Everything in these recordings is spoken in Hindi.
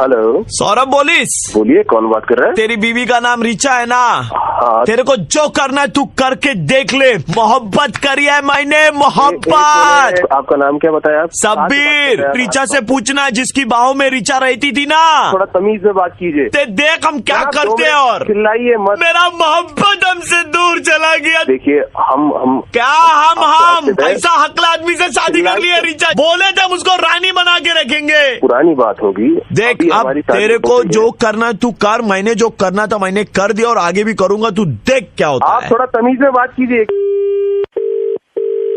हेलो सौरभ बोलिस। बोलिए, कौन बात कर रहा है? तेरी बीवी का नाम रिचा है ना? हाँ। तेरे को जो करना है तू करके देख ले। मोहब्बत करी है मैंने, मोहब्बत। आपका नाम क्या बताया? सब्बीर। रिचा से पूछना जिसकी बाहों में रिचा रहती थी ना। थोड़ा तमीज से बात कीजिए। ते देख हम क्या करते हैं। और चिल्लाइए मत। मेरा मोहब्बत हमसे दूर चला गया। देखिए हम क्या हम ऐसा हकला आदमी से शादी कर लिया। रिचा बोले थे हम उसको रानी बना के रखेंगे। पुरानी बात होगी। देख अब तेरे को जो करना है तू कर। मैंने जो करना था मैंने कर दिया और आगे भी करूंगा। तू देख क्या होता है। आप थोड़ा तमीज से बात कीजिए।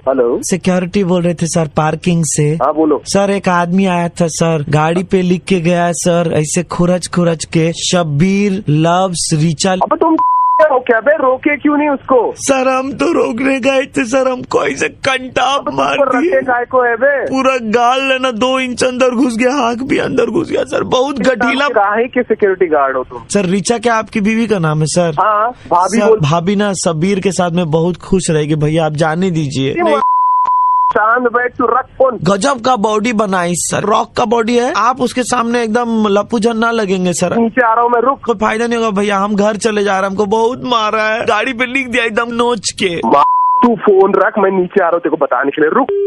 हेलो, सिक्योरिटी बोल रहे थे सर, पार्किंग से। हाँ बोलो। सर एक आदमी आया था सर, गाड़ी पे लिख के गया है सर, ऐसे खुरच के शब्बीर लव्स रिचा। अब तुम हो क्या बे? रोके क्यों नहीं उसको? सर हम तो रोकने गए थे सर, हमको ऐसे कंटा मार दिए। काय को है बे? पूरा गाल लेना 2 इंच अंदर घुस गया, आँख भी अंदर घुस गया सर, बहुत गठीला। काहे के सिक्योरिटी गार्ड हो तुम? सर रिचा क्या आपकी बीवी का नाम है सर? हाँ भाभी सर, बोल। भाभी ना शब्बीर के साथ में बहुत खुश रहेगी भैया, आप जाने दीजिए। चांद बैठ तू रख फोन। गजब का बॉडी बनाई सर, रॉक का बॉडी है। आप उसके सामने एकदम लपूजन ना लगेंगे सर। नीचे आ रहा हूँ मैं, रुक। कोई फायदा नहीं होगा भैया, हम घर चले जा रहे हैं, हमको बहुत मारा है, गाड़ी पे लिख दिया एकदम नोच के। तू फोन रख, मैं नीचे आ रहा हूँ तेरे को बताने के लिए, रुक।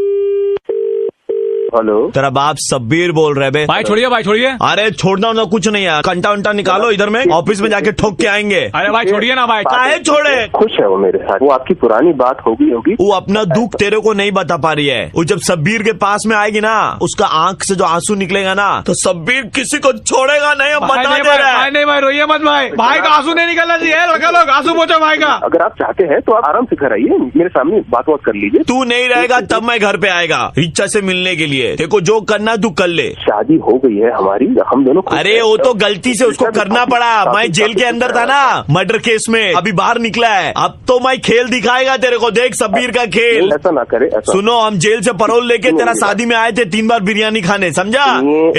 हेलो, तेरा बाप शब्बीर बोल रहे बे। भाई छोड़िए, भाई छोड़िए। अरे छोड़ना ना कुछ नहीं है, कंटा उंटा निकालो इधर में, ऑफिस में जाके ठोक के आएंगे। अरे भाई छोड़िए ना भाई। काहे छोड़े? खुश है वो मेरे साथ, वो आपकी पुरानी बात होगी। वो अपना दुख तेरे को नहीं बता पा रही है। वो जब शब्बीर के पास में आएगी ना, उसका आंख से जो आंसू निकलेगा ना, तो शब्बीर किसी को छोड़ेगा नहीं। हम बता दे रहे हैं। नहीं भाई रोइए मत भाई, भाई का आंसू नहीं निकलना चाहिए। लड़का लोग आंसू पोछो भाई का। अगर आप चाहते हैं तो आप आराम से घर आइए, मेरे सामने बात कर लीजिए। तू नहीं रहेगा तब मैं घर पे आएगा रिचा से मिलने के लिए। तेरे को जो करना तू कर ले। शादी हो गई है हमारी, हम दोनों। अरे वो तो गलती से उसको करना पड़ा। मैं जेल के अंदर था ना मर्डर केस में, अभी बाहर निकला है। अब तो मैं खेल दिखाएगा तेरे को, देख शब्बीर का खेल। ऐसा ना करे ऐसा। सुनो, हम जेल से परोल लेके तेरा शादी में आए थे 3 बार बिरयानी खाने, समझा?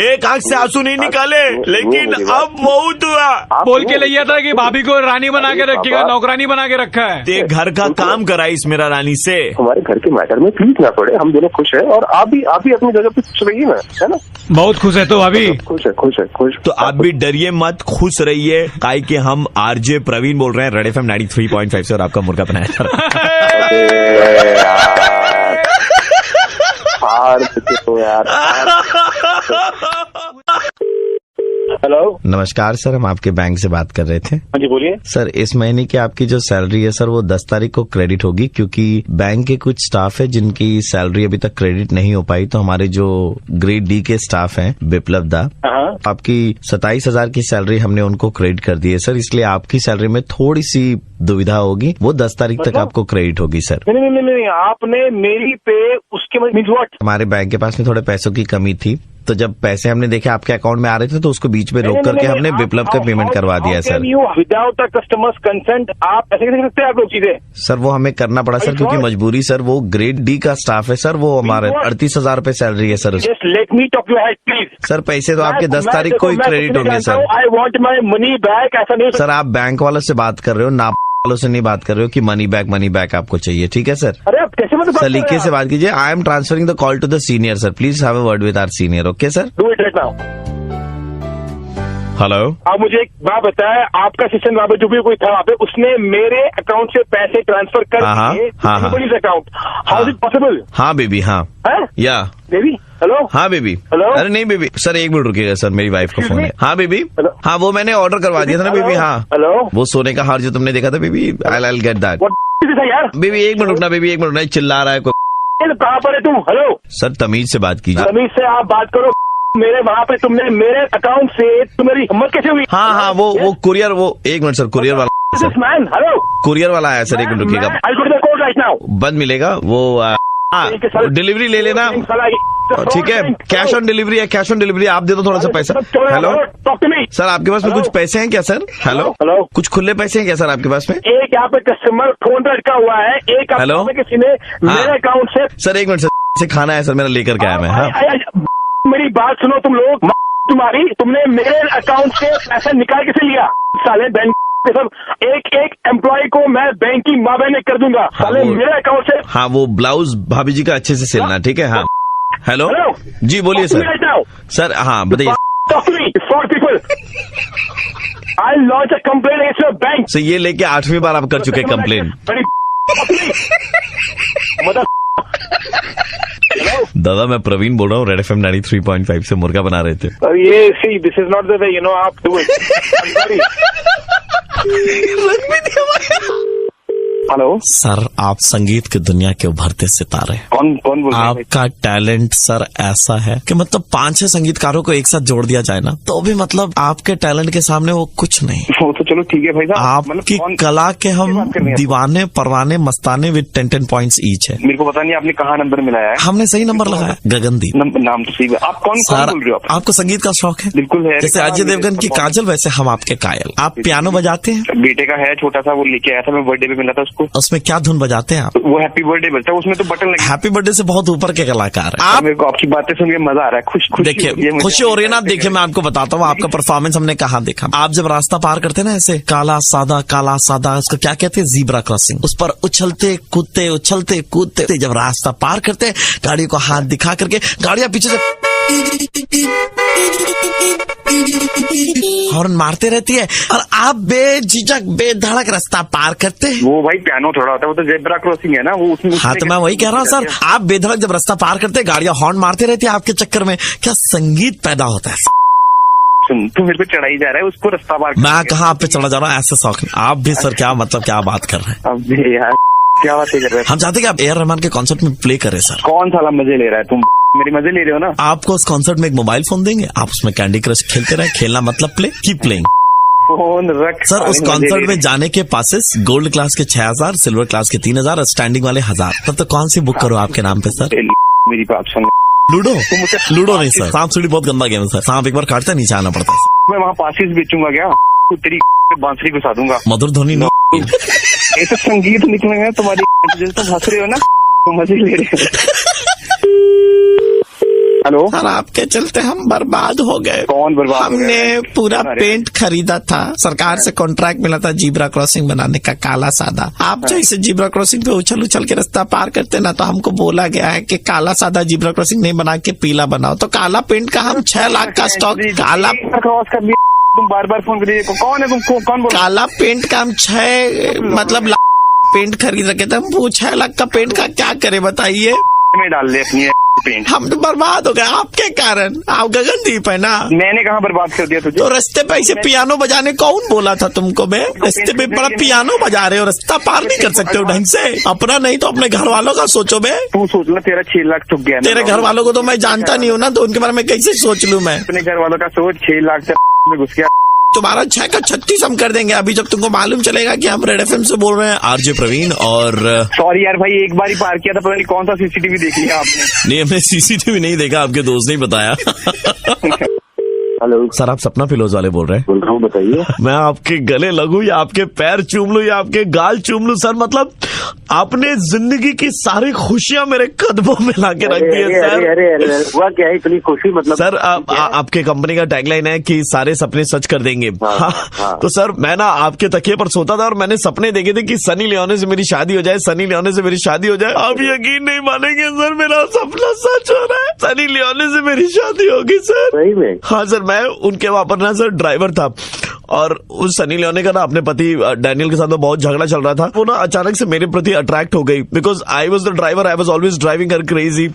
एक आंख से आंसू नहीं निकाले, लेकिन अब बहुत हुआ। बोल के लिया था कि भाभी को रानी बना के रखेगा, नौकरानी बना के रखा है। ते घर का काम कराइस मेरा रानी से। हमारे घर के मैटर में प्लीज ना पड़े, हम दोनों खुश है। और आप भी अपनी जगह पे खुश रहिए ना, है ना? बहुत खुश है तो अभी। खुश है। तो आप भी डरिए मत, खुश रहिए। काहे कि हम आरजे प्रवीण बोल रहे हैं, रेड FM 93.5 से, और आपका मुर्गा बनाया। हेलो, नमस्कार सर, हम आपके बैंक से बात कर रहे थे। हाँ जी बोलिए। सर इस महीने की आपकी जो सैलरी है सर, वो 10 तारीख को क्रेडिट होगी, क्योंकि बैंक के कुछ स्टाफ है जिनकी सैलरी अभी तक क्रेडिट नहीं हो पाई। तो हमारे जो ग्रेड डी के स्टाफ हैं, बिप्लब दा, आपकी 27,000 की सैलरी हमने उनको क्रेडिट कर दी है सर, इसलिए आपकी सैलरी में थोड़ी सी दुविधा होगी। वो 10 तारीख तक आपको क्रेडिट होगी सर। नहीं, आपने मेरी पे उसके हमारे बैंक के पास में थोड़े पैसों की कमी थी, तो जब पैसे हमने देखे आपके अकाउंट में आ रहे थे तो उसको बीच में रोक करके हमने विप्लव का पेमेंट करवा दिया सर। विदाउट कस्टमर्स कंसेंट आप ऐसे कैसे सकते हैं आप लोग चीजें? सर वो हमें करना पड़ा सर, क्योंकि मजबूरी सर। वो ग्रेड डी का स्टाफ है सर, वो हमारे 38,000 रुपए सैलरी है sir. Just let me talk you ahead please. Sir पैसे तो आपके 10 तारीख को ही क्रेडिट होंगे sir. I want my money back. ऐसा नहीं सर, आप बैंक वालों से बात कर रहे हो, ना वालों से नहीं बात कर रहे हो कि मनी बैक आपको चाहिए, ठीक है सर? अरे आप कैसे मतलब सलीके से बात कीजिए। I am transferring the call to the senior sir, please have a word with our senior, okay sir? Do it right now. Hello, आप मुझे एक बात बताया, आपका सिस्टम वहाँ पे जो भी कोई था वहाँ पे, उसने मेरे अकाउंट से पैसे ट्रांसफर कर दिए account. How is it possible? हाँ बेबी, हाँ या बेबी। हेलो, हाँ बेबी। हेलो, अरे नहीं बेबी, सर 1 मिनट रुकिएगा सर, मेरी वाइफ का फोन है। हाँ बेबी, हाँ वो मैंने ऑर्डर करवा दिया था ना बेबी। हाँ हेलो, वो सोने का हार जो तुमने देखा था बेबी, आई गेट दैट। यार बेबी 1 मिनट रुकना बेबी, 1 मिनट नहीं, चिल्ला रहा है कोई। कहाँ पर है तू? हेलो सर तमीज से बात कीजिए। तमीज से आप बात करो। मेरे वहाँ पे तुमने मेरे अकाउंट से तुम्हारी हिम्मत कैसे हुई? हाँ वो कुरियर, वो 1 मिनट सर, कुरियर वाला मैन। हेलो, कुरियर वाला आया सर, 1 मिनट रुकिएगा, बंद मिलेगा वो। डिलीवरी ले लेना, ठीक है? कैश ऑन डिलीवरी है, कैश ऑन डिलीवरी। आप दे दो थोड़ा सा पैसा। हेलो सर, आपके पास में कुछ पैसे हैं क्या सर? हेलो, कुछ खुले पैसे हैं क्या सर आपके पास में? एक यहाँ पे कस्टमर फोन रखा हुआ है, एक हेलो किसी ने मेरे अकाउंट से। सर 1 मिनट सर, खाना है सर मेरा, लेकर के आया मैं। हाँ मेरी बात सुनो तुम लोग, तुमने मेरे अकाउंट से पैसा निकाल कैसे लिया? साले बैंक के सब एक एम्प्लॉय को मैं बैंक की माँ बहन कर दूंगा। साले मेरे अकाउंट से। हाँ वो ब्लाउज भाभी जी का अच्छे से सिलना, ठीक है? हाँ हेलो जी बोलिए सर। सर हाँ बताइए talk to me, fraud people. I'll launch a complaint against your bank. So ये लेके 8वीं बार आप कर चुके कंप्लेन। दादा मैं प्रवीण बोल रहा हूँ, रेड FM 93.5 से मुर्गा बना रहे थे। ये see, this is not the way, आप do it. I'm sorry. Hello sir, आप संगीत की दुनिया के उभरते सितारे। कौन बोल रहा है? आपका टैलेंट सर ऐसा है कि मतलब 5-6 संगीतकारों को एक साथ जोड़ दिया जाए ना, तो भी मतलब आपके टैलेंट के सामने वो कुछ नहीं। वो तो चलो ठीक है भाई साहब, आपकी कला के हम दीवाने परवाने मस्ताने विद 10 पॉइंट्स ईच है। मेरे को पता नहीं आपने कहाँ नंबर मिलाया है। हमने सही नंबर लगाया, गगनदीप। नाम तो सही है। आप कौन बोल रहे हो? आपको संगीत का शौक है? बिल्कुल है। जैसे अजय देवगन की काजल, वैसे हम आपके कायल। आप पियानो बजाते हैं? बेटे का है छोटा सा, वो लेके आया था, मैं बर्थडे पे मिला था उसको। उसमें क्या धुन बजाते हैं आप? वो हैप्पी बर्थडे बोलता है, उसमें तो बटन लगे। हैप्पी बर्थडे से बहुत ऊपर के कलाकार है आप। मेरे को आपकी बातें सुन के मजा आ रहा है, खुशी देखिए खुशी हो रही है ना। देखिए मैं आपको बताता हूँ, आपका परफॉर्मेंस हमने कहाँ देखा। आप जब रास्ता पार करते ना ऐसे काला सादा, उसका क्या कहते हैं, जीब्रा क्रॉसिंग, उस पर उछलते कूदते जब रास्ता पार करते, गाड़ी को हाथ दिखा करके गाड़ियां पीछे से हॉर्न मारते रहती है और आप बेझिझक बेधड़क रास्ता पार करते हैं। वो भाई पियानो थोड़ा होता है, वो तो जेब्रा क्रॉसिंग है ना, वो उसमें। हाँ तो मैं वही कह रहा हूँ सर, आप बेधड़क जब रास्ता पार करते, गाड़ियां हॉर्न मारते रहती है, आपके चक्कर में क्या संगीत पैदा होता है। सुन, तू मेरे पे चढ़ाई जा रहा है, उसको रास्ता पार। मैं कहाँ आप पे चढ़ा जा रहा हूँ, ऐसे शौक। आप भी सर क्या मतलब क्या बात कर रहे हैं? अब यार क्या बातें कर रहे हैं। हम चाहते कि आप ए आर रहमान के कॉन्सर्ट में प्ले करें सर। कौन साला मजे ले रहा है तुम? मेरे मजे ले रहे हो ना। आपको उस कॉन्सर्ट में एक मोबाइल फोन देंगे, आप उसमें कैंडी क्रश खेलते रहे। खेलना मतलब प्ले, कीप प्लेइंग। फोन रख सर। उस कॉन्सर्ट में जाने के पासेस गोल्ड क्लास के 6000, सिल्वर क्लास के 3000 और स्टैंडिंग वाले 1000। तब तो कौन सी बुक करो आपके नाम पे सर? मेरी बात सुन। लूडो नहीं सर, सांप सीढ़ी बहुत गंदा गेम है सर। सांप एक बार काटता नीचे आना पड़ता है। मैं वहाँ पासिस बेचूंगा क्या? तेरी बांसुरी घुसा दूंगा। मधुर ध्वनि नहीं। ऐसे संगीत निकलेंगे तुम्हारी, तो हंस रहे हो ना, तुम मजे ले रहे हो। हेलो सर, आपके चलते हम बर्बाद हो गए। कौन बर्बाद? हमने पूरा पेंट खरीदा था, सरकार से कॉन्ट्रैक्ट मिला था जीब्रा क्रॉसिंग बनाने का, काला सादा। आप जैसे जीब्रा क्रॉसिंग पे उछल के रास्ता पार करते ना, तो हमको बोला गया है कि काला सादा जीब्रा क्रॉसिंग नहीं बना के पीला बनाओ। तो काला पेंट का हम 6 लाख का स्टॉक, काला क्रॉस कर लिया। तुम बार फोन करिए, कौन है तुम? कौन बोल? काला पेंट का हम 6 मतलब पेंट खरीद रखे थे। हम वो 6 लाख का पेंट का क्या करे बताइए? में डाल दे अपनी पेंट। हम तो बर्बाद हो गए आपके कारण। आप गगनदीप है ना। मैंने कहाँ बर्बाद कर दिया तुझे? तो रास्ते पे ऐसे पियानो बजाने कौन बोला था तुमको? मैं रास्ते पे बड़ा पियानो बजा रहे हो, रास्ता पार नहीं कर सकते हो ढंग से। अपना नहीं तो अपने घर वालों का सोचो बे। तू सोच लो, तेरा 6 लाख चुक गया। तेरे घर वालों को तो मैं जानता नहीं हूँ ना, तो उनके बारे में कैसे सोच लूँ मैं? अपने घर वालों का सोच। 6 लाख में घुस गया। तुम्हारा 6 का 36 हम कर देंगे अभी, जब तुमको मालूम चलेगा कि हम रेड FM से बोल रहे हैं। आरजे प्रवीण। और सॉरी यार भाई, एक बार ही पार किया था, पता नहीं कौन सा CCTV देख लिया आपने। नहीं, हमने CCTV नहीं देखा, आपके दोस्त ने बताया। हेलो सर, आप सपना पिलोज वाले बोल रहे हैं? बोल रहा हूँ, बताइए। मैं आपके गले लगूं या आपके पैर चूम लूं या आपके गाल चूम लूं सर? मतलब आपने जिंदगी की सारी खुशियां मेरे कदमों में लाके रख दी है सर। अरे हुआ क्या है इतनी खुशी? मतलब सर आपके कंपनी का टैगलाइन है कि सारे सपने सच कर देंगे। हाँ। तो सर मैं ना आपके तकिए पर सोता था और मैंने सपने देखे थे कि सनी लियोनी से मेरी शादी हो जाए, सनी लियोनी से मेरी शादी हो जाए। आप यकीन नहीं मानेंगे सर, मेरा सपना सच हो रहा है। सनी लियोनी से मेरी शादी होगी सर। सही में? हाँ सर, मैं उनके वहां पर ना सर ड्राइवर था, और उस सनी लियोनी का ना अपने पति डैनियल के साथ में बहुत झगड़ा चल रहा था। वो ना अचानक से मेरे प्रति अट्रैक्ट हो गई, because I was the driver, I was always driving her crazy.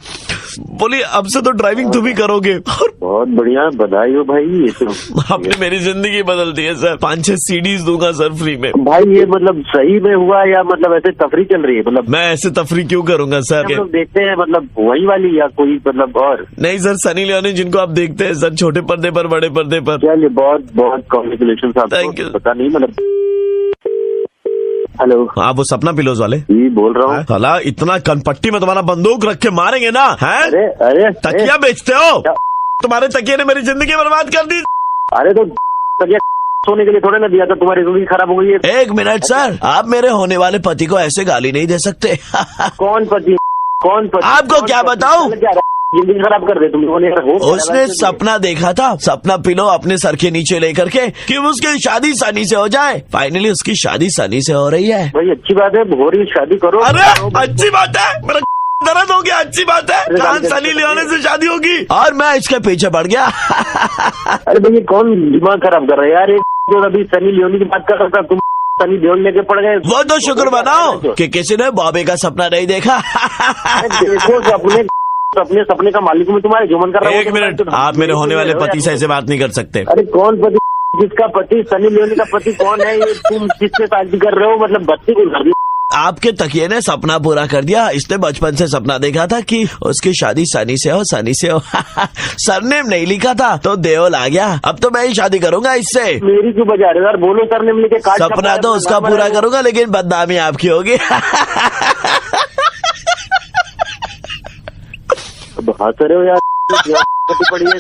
बोली अब से तो ड्राइविंग तुम ही करोगे। और बहुत बढ़िया, बधाई हो भाई। ये तो आपने मेरी जिंदगी बदल दी है सर। 5-6 CDs दूंगा सर फ्री में। भाई ये मतलब सही में हुआ या मतलब ऐसे तफरी चल रही है? मतलब मैं ऐसे तफरी क्यों करूंगा सर? हम लोग देखते हैं मतलब वही वाली या कोई मतलब और? नहीं सर, सनी लियोनी जिनको आप देखते हैं सर, छोटे पर्दे पर बड़े पर्दे पर। चलिए बहुत बहुत कॉन्ग्रेचुलेशन आपको। पता नहीं मतलब। हेलो, आप वो सपना पिलोज वाले? जी बोल रहा हूँ। साला इतना कनपट्टी में तुम्हारा बंदूक रख के मारेंगे ना, है? अरे तकिया बेचते हो? तुम्हारे तकिए ने मेरी जिंदगी बर्बाद कर दी। अरे तो तकिया सोने के लिए थोड़े ना दिया था, तुम्हारी जिंदगी खराब हो गई है। 1 मिनट सर, आप मेरे होने वाले पति को ऐसे गाली नहीं दे सकते। कौन पति? आपको क्या बताऊं? जिंदगी खराब कर दे तुम लोगों ने। उसने सपना देखा था, सपना पिलो अपने सर के नीचे लेकर के, कि उसकी शादी सनी से हो जाए। फाइनली उसकी शादी सनी से हो रही है। भाई अच्छी बात है, हो रही शादी करो। अरे अच्छी बात है, मेरा दर्द हो गया, अच्छी बात है। कान सनी लियोनी से शादी होगी और मैं इसके पीछे पड़ गया। अरे भैया कौन दिमाग खराब कर रहा है यार, ये जो अभी सनी लियोनी की बात कर रहा था, तुम सनी लियोनी लेके पड़ गए। वो तो शुक्र बनाओ कि किसी ने बॉबी का सपना नहीं देखा। देखो अपने सपने का मालिक में तुम्हारे जो मन कर रहा है। 1 मिनट, आप मेरे होने वाले पति से ऐसे बात नहीं कर सकते। अरे कौन पति? जिसका पति सनी लियोनी का पति कौन है ये? तुम किससे शादी कर रहे हो? मतलब बच्चे को घर आपके तकिए ने सपना पूरा कर दिया। इसने बचपन से सपना देखा था कि उसकी शादी सनी से हो, सनी से हो। सरनेम नहीं लिखा था तो देवल आ गया। अब तो मैं ही शादी करूंगा इससे। मेरी क्यों बजा रहे यार? बोलो सरनेम लिखे काट। सपना तो उसका पूरा करूंगा लेकिन बदनामी आपकी होगी। हंस रहे हो यार, पड़ी है।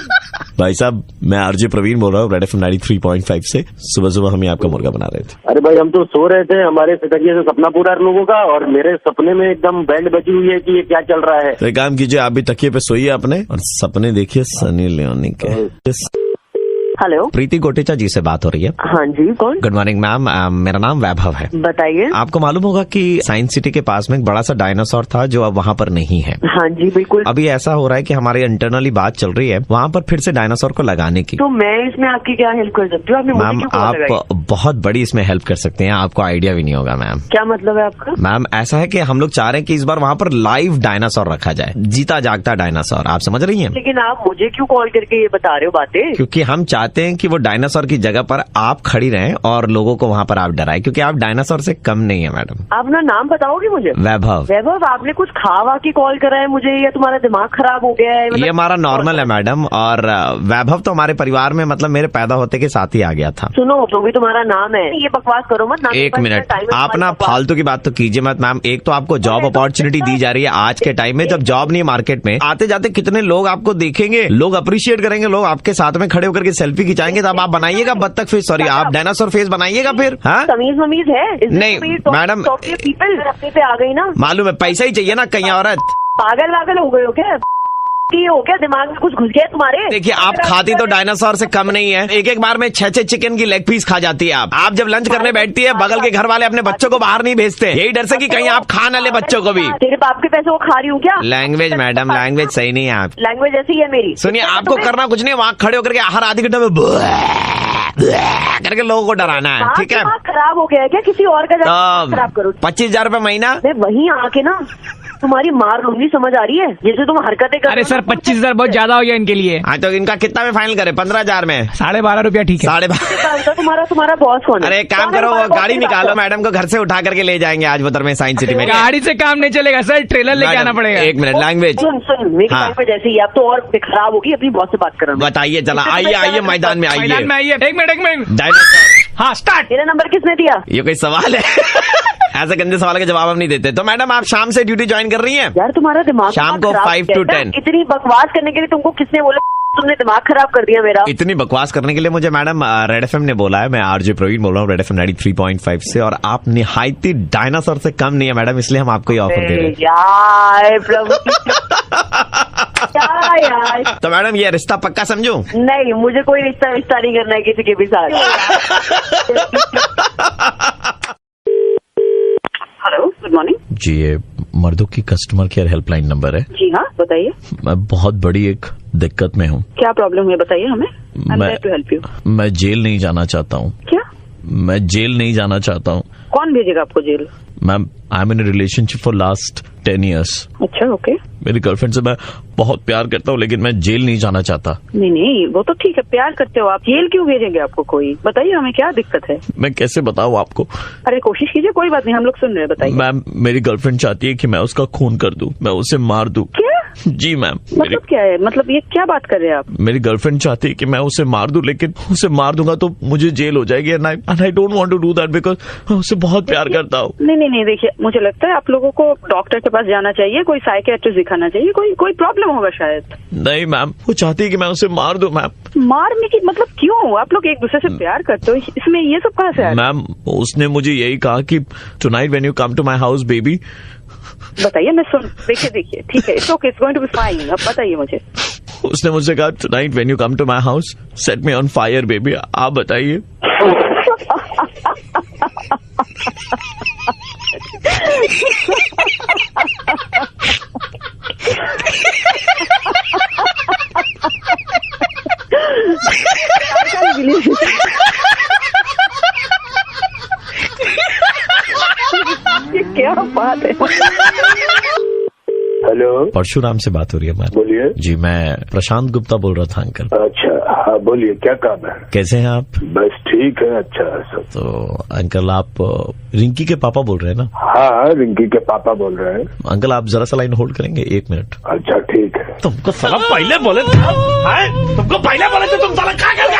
भाई साहब, मैं आरजे प्रवीण बोल रहा हूँ रेड एफएम 93.5 से। सुबह सुबह हम आपका मुर्गा बना रहे थे। अरे भाई हम तो सो रहे थे, हमारे तकिए से सपना पूरा लोगों का, और मेरे सपने में एकदम बैंड बजी हुई है कि ये क्या चल रहा है। तो एक काम कीजिए, आप भी तकिए पे सोइए अपने और सपने देखिए सनी लियोनी के। हेलो, प्रीति गोटेचा जी से बात हो रही है। हाँ जी, कौन? गुड मॉर्निंग मैम, मेरा नाम वैभव है। बताइए। आपको मालूम होगा कि साइंस सिटी के पास में एक बड़ा सा डायनासोर था जो अब वहाँ पर नहीं है। हाँ जी बिल्कुल। अभी ऐसा हो रहा है कि हमारे इंटरनली बात चल रही है वहाँ पर फिर से डायनासोर को लगाने की। तो मैं इसमें आपकी क्या हेल्प कर सकती हूँ? आपने मुझे मैम क्यों कॉल लगाई? आप बहुत बड़ी इसमें हेल्प कर सकते हैं, आपको आइडिया भी नहीं होगा मैम। क्या मतलब है आपका? मैम ऐसा है कि हम लोग चाह रहे हैं कि इस बार वहाँ पर लाइव डायनासोर रखा जाए, जीता जागता डायनासोर। आप समझ रही हैं? लेकिन आप मुझे क्यों कॉल करके ये बता रहे हो बातें? क्योंकि हम चाहते हैं कि वो डायनासोर की जगह पर आप खड़ी रहें और लोगों को वहाँ पर आप डराएं, क्योंकि आप डायनासोर से कम नहीं है मैडम। आप अपना नाम बताओगे मुझे? वैभव। वैभव, आपने कुछ खा के कॉल करा है मुझे या तुम्हारा दिमाग खराब हो गया है? ये हमारा नॉर्मल है मैडम, और वैभव तो हमारे परिवार में मतलब मेरे पैदा होते के साथ ही आ गया था। सुनो, जो भी तुम्हारा नाम है ये बकवास करो मत। एक मिनट, आप ना फालतू की बात तो कीजिए मत मैम। एक तो आपको जॉब अपॉर्चुनिटी दी जा रही है आज के टाइम में, जब जॉब नहीं है मार्केट में। आते जाते कितने लोग आपको देखेंगे, लोग अप्रिशिएट करेंगे, लोग आपके साथ में खड़े होकर के सेल्फी खिंचाएंगे, तब आप बनाइएगा बत्तख फेस, सॉरी आप डायनासोर फेस बनाइएगा फिर। हाँ तमीज वमीज है? नहीं मैडम, पीपल रस्ते पे आ गई ना। मालूम है, पैसा ही चाहिए ना कहीं औरत। पागल वागल हो गए हो क्या? ये हो क्या? दिमाग में कुछ घुस गया तुम्हारे? देखिए, आप खाती तो डायनासोर से कम नहीं है। एक बार में 6 चिकन की लेग पीस खा जाती है आप जब लंच करने बैठती है, बगल के घर वाले अपने बच्चों को बाहर नहीं भेजते, यही डर से कि कहीं आप खा न ले बच्चों को भी। तेरे बाप के पैसे वो खा रही हूँ क्या? लैंग्वेज मैडम, लैंग्वेज सही नहीं है आप। लैंग्वेज ऐसी है मेरी। सुनिए, आपको करना कुछ नहीं, वहाँ खड़े होकर के हर आधे घंटे में करके लोगों को डराना है, ठीक है? खराब हो गया क्या? किसी और का खराब करो। 25,000 रुपए महीना। मैं वहीं आके ना तुम्हारी मार लूंगी, समझ आ रही है? जैसे तुम हरकतें कर। अरे सर 25,000 बहुत ज्यादा हो गया इनके लिए। हाँ तो इनका कितना में फाइनल करे? 15,000 में। 12.5 रुपया ठीक है। 12.5। तुम्हारा बॉस कौन है? अरे एक काम करो, वो गाड़ी निकालो, मैडम को घर से उठा करके ले जाएंगे आज बदर में साइंस सिटी में। गाड़ी से काम नहीं चलेगा सर, ट्रेलर लेके आना पड़ेगा। एक मिनट, लैंग्वेज सुन मेरी लैंग्वेज ऐसी ही, अब तो और खराब होगी। अपनी बॉस से बात कर। बताइए, चला आइए मैदान में आइए। मैदान में आइए। एक मिनट डायनासोर। हाँ स्टार्ट। मेरा नंबर किसने दिया? ये कोई सवाल है? ऐसे गंदे सवाल के जवाब हम नहीं देते। तो मैडम आप शाम से ड्यूटी ज्वाइन कर रही हैं? यार तुम्हारा दिमाग शाम को 5 to 10। इतनी बकवास करने के लिए तुमको किसने बोला? तुमने दिमाग खराब कर दिया मेरा। इतनी बकवास करने के लिए मुझे मैडम रेड एफएम ने बोला है। मैं आरजे प्रवीण बोल रहा हूँ रेड एफएम 93.5 से, और आप निहायती डायनासोर से कम नहीं है मैडम, इसलिए हम आपको ये ऑफर दे रहे हैं। यार प्रभु यार। तो मैडम ये रिश्ता पक्का समझूं? नहीं, मुझे कोई रिश्ता नहीं करना है किसी के भी साथ। हेलो, गुड मॉर्निंग जी, ये मर्दों की कस्टमर केयर हेल्पलाइन नंबर है। जी हाँ, बताइए। मैं बहुत बड़ी एक दिक्कत में हूँ। क्या प्रॉब्लम है बताइए हमें। मैं जेल नहीं जाना चाहता हूँ। क्या? मैं जेल नहीं जाना चाहता हूँ। कौन भेजेगा आपको जेल? Ma'am, I am in relationship for last 10 years। अच्छा, ओके। मेरी गर्लफ्रेंड से मैं बहुत प्यार करता हूँ, लेकिन मैं जेल नहीं जाना चाहता। नहीं, वो तो ठीक है, प्यार करते हो आप, जेल क्यों भेजेंगे आपको कोई? बताइए हमें क्या दिक्कत है। मैं कैसे बताऊँ आपको? अरे कोशिश कीजिए, कोई बात नहीं, हम लोग सुन रहे हैं, बताइए। मैम, मेरी गर्लफ्रेंड चाहती है कि मैं उसका खून कर दूं, मैं उसे मार दूं। क्या? जी मैम। मतलब क्या है? मतलब ये क्या बात कर रहे हैं आप? मेरी गर्लफ्रेंड चाहती है कि मैं उसे मार दूं, लेकिन उसे मार दूंगा तो मुझे जेल हो जाएगी, and I don't want to do that because मैं उसे बहुत प्यार करता हूँ। नहीं, देखिए मुझे लगता है आप लोगों को डॉक्टर के पास जाना चाहिए, कोई साइकियाट्रिस्ट दिखाना चाहिए, कोई प्रॉब्लम होगा शायद। नहीं मैम, वो चाहती है कि मैं उसे मार दूं। मैम, मारने की मतलब क्यों? आप लोग एक दूसरे से प्यार करते हो, इसमें ये सब कहाँ से? मैम, उसने मुझे यही कहा कि tonight when you come to my house baby. बताइए, मैं सुन। देखिए ठीक है, it's okay, it's going to be fine. अब बताइए मुझे। उसने मुझसे कहा tonight when you come to my house set me on fire baby. आप बताइए। ये क्या बात है? हेलो, परशुराम से बात हो रही है हमारी। बोलिए। जी, मैं प्रशांत गुप्ता बोल रहा था अंकल। अच्छा, हाँ बोलिए, क्या काम है? कैसे हैं आप? बस ठीक है, अच्छा है सब। तो अंकल आप रिंकी के पापा बोल रहे हैं ना? हाँ, रिंकी के पापा बोल रहे हैं। अंकल आप जरा सा लाइन होल्ड करेंगे 1 मिनट? अच्छा ठीक है। तुमको साला पहले बोले तुमको पहले बोले थे, तुम साला क्या कर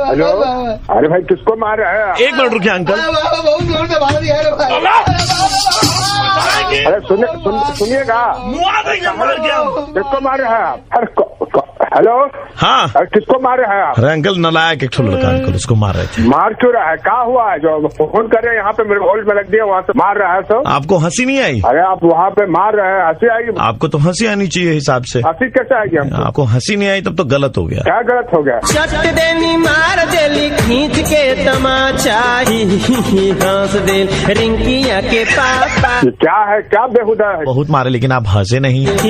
हेलो, अरे भाई किसको मार रहा है? 1 मिनट रुकिए अंकल। अरे सुनिएगा, किसको मार रहे हैं आप? हेलो, हाँ। अरे किसको मार रहे हैं आप? अरे अंकल नालायक एक लड़का अंकल, उसको मार रहे थे। मार क्यों रहा है? क्या हुआ है? जो फोन कर रहे हैं यहाँ पे मेरे होल्ड में लग दिया, वहाँ से मार रहा है सब। आपको हंसी नहीं आई? अरे आप वहाँ पे मार रहे हैं, हंसी आएगी? आपको तो हंसी आनी चाहिए हिसाब से। हंसी कैसे आएगी हमको? आपको हंसी नहीं आई तब तो गलत हो गया। क्या गलत हो गया? चट देनी मार देली खींच के तमाचा ही हंस दे रिंकिया के पापा। ये क्या है? क्या बेहुदा है? बहुत मारे लेकिन आप हंसे नहीं। हंस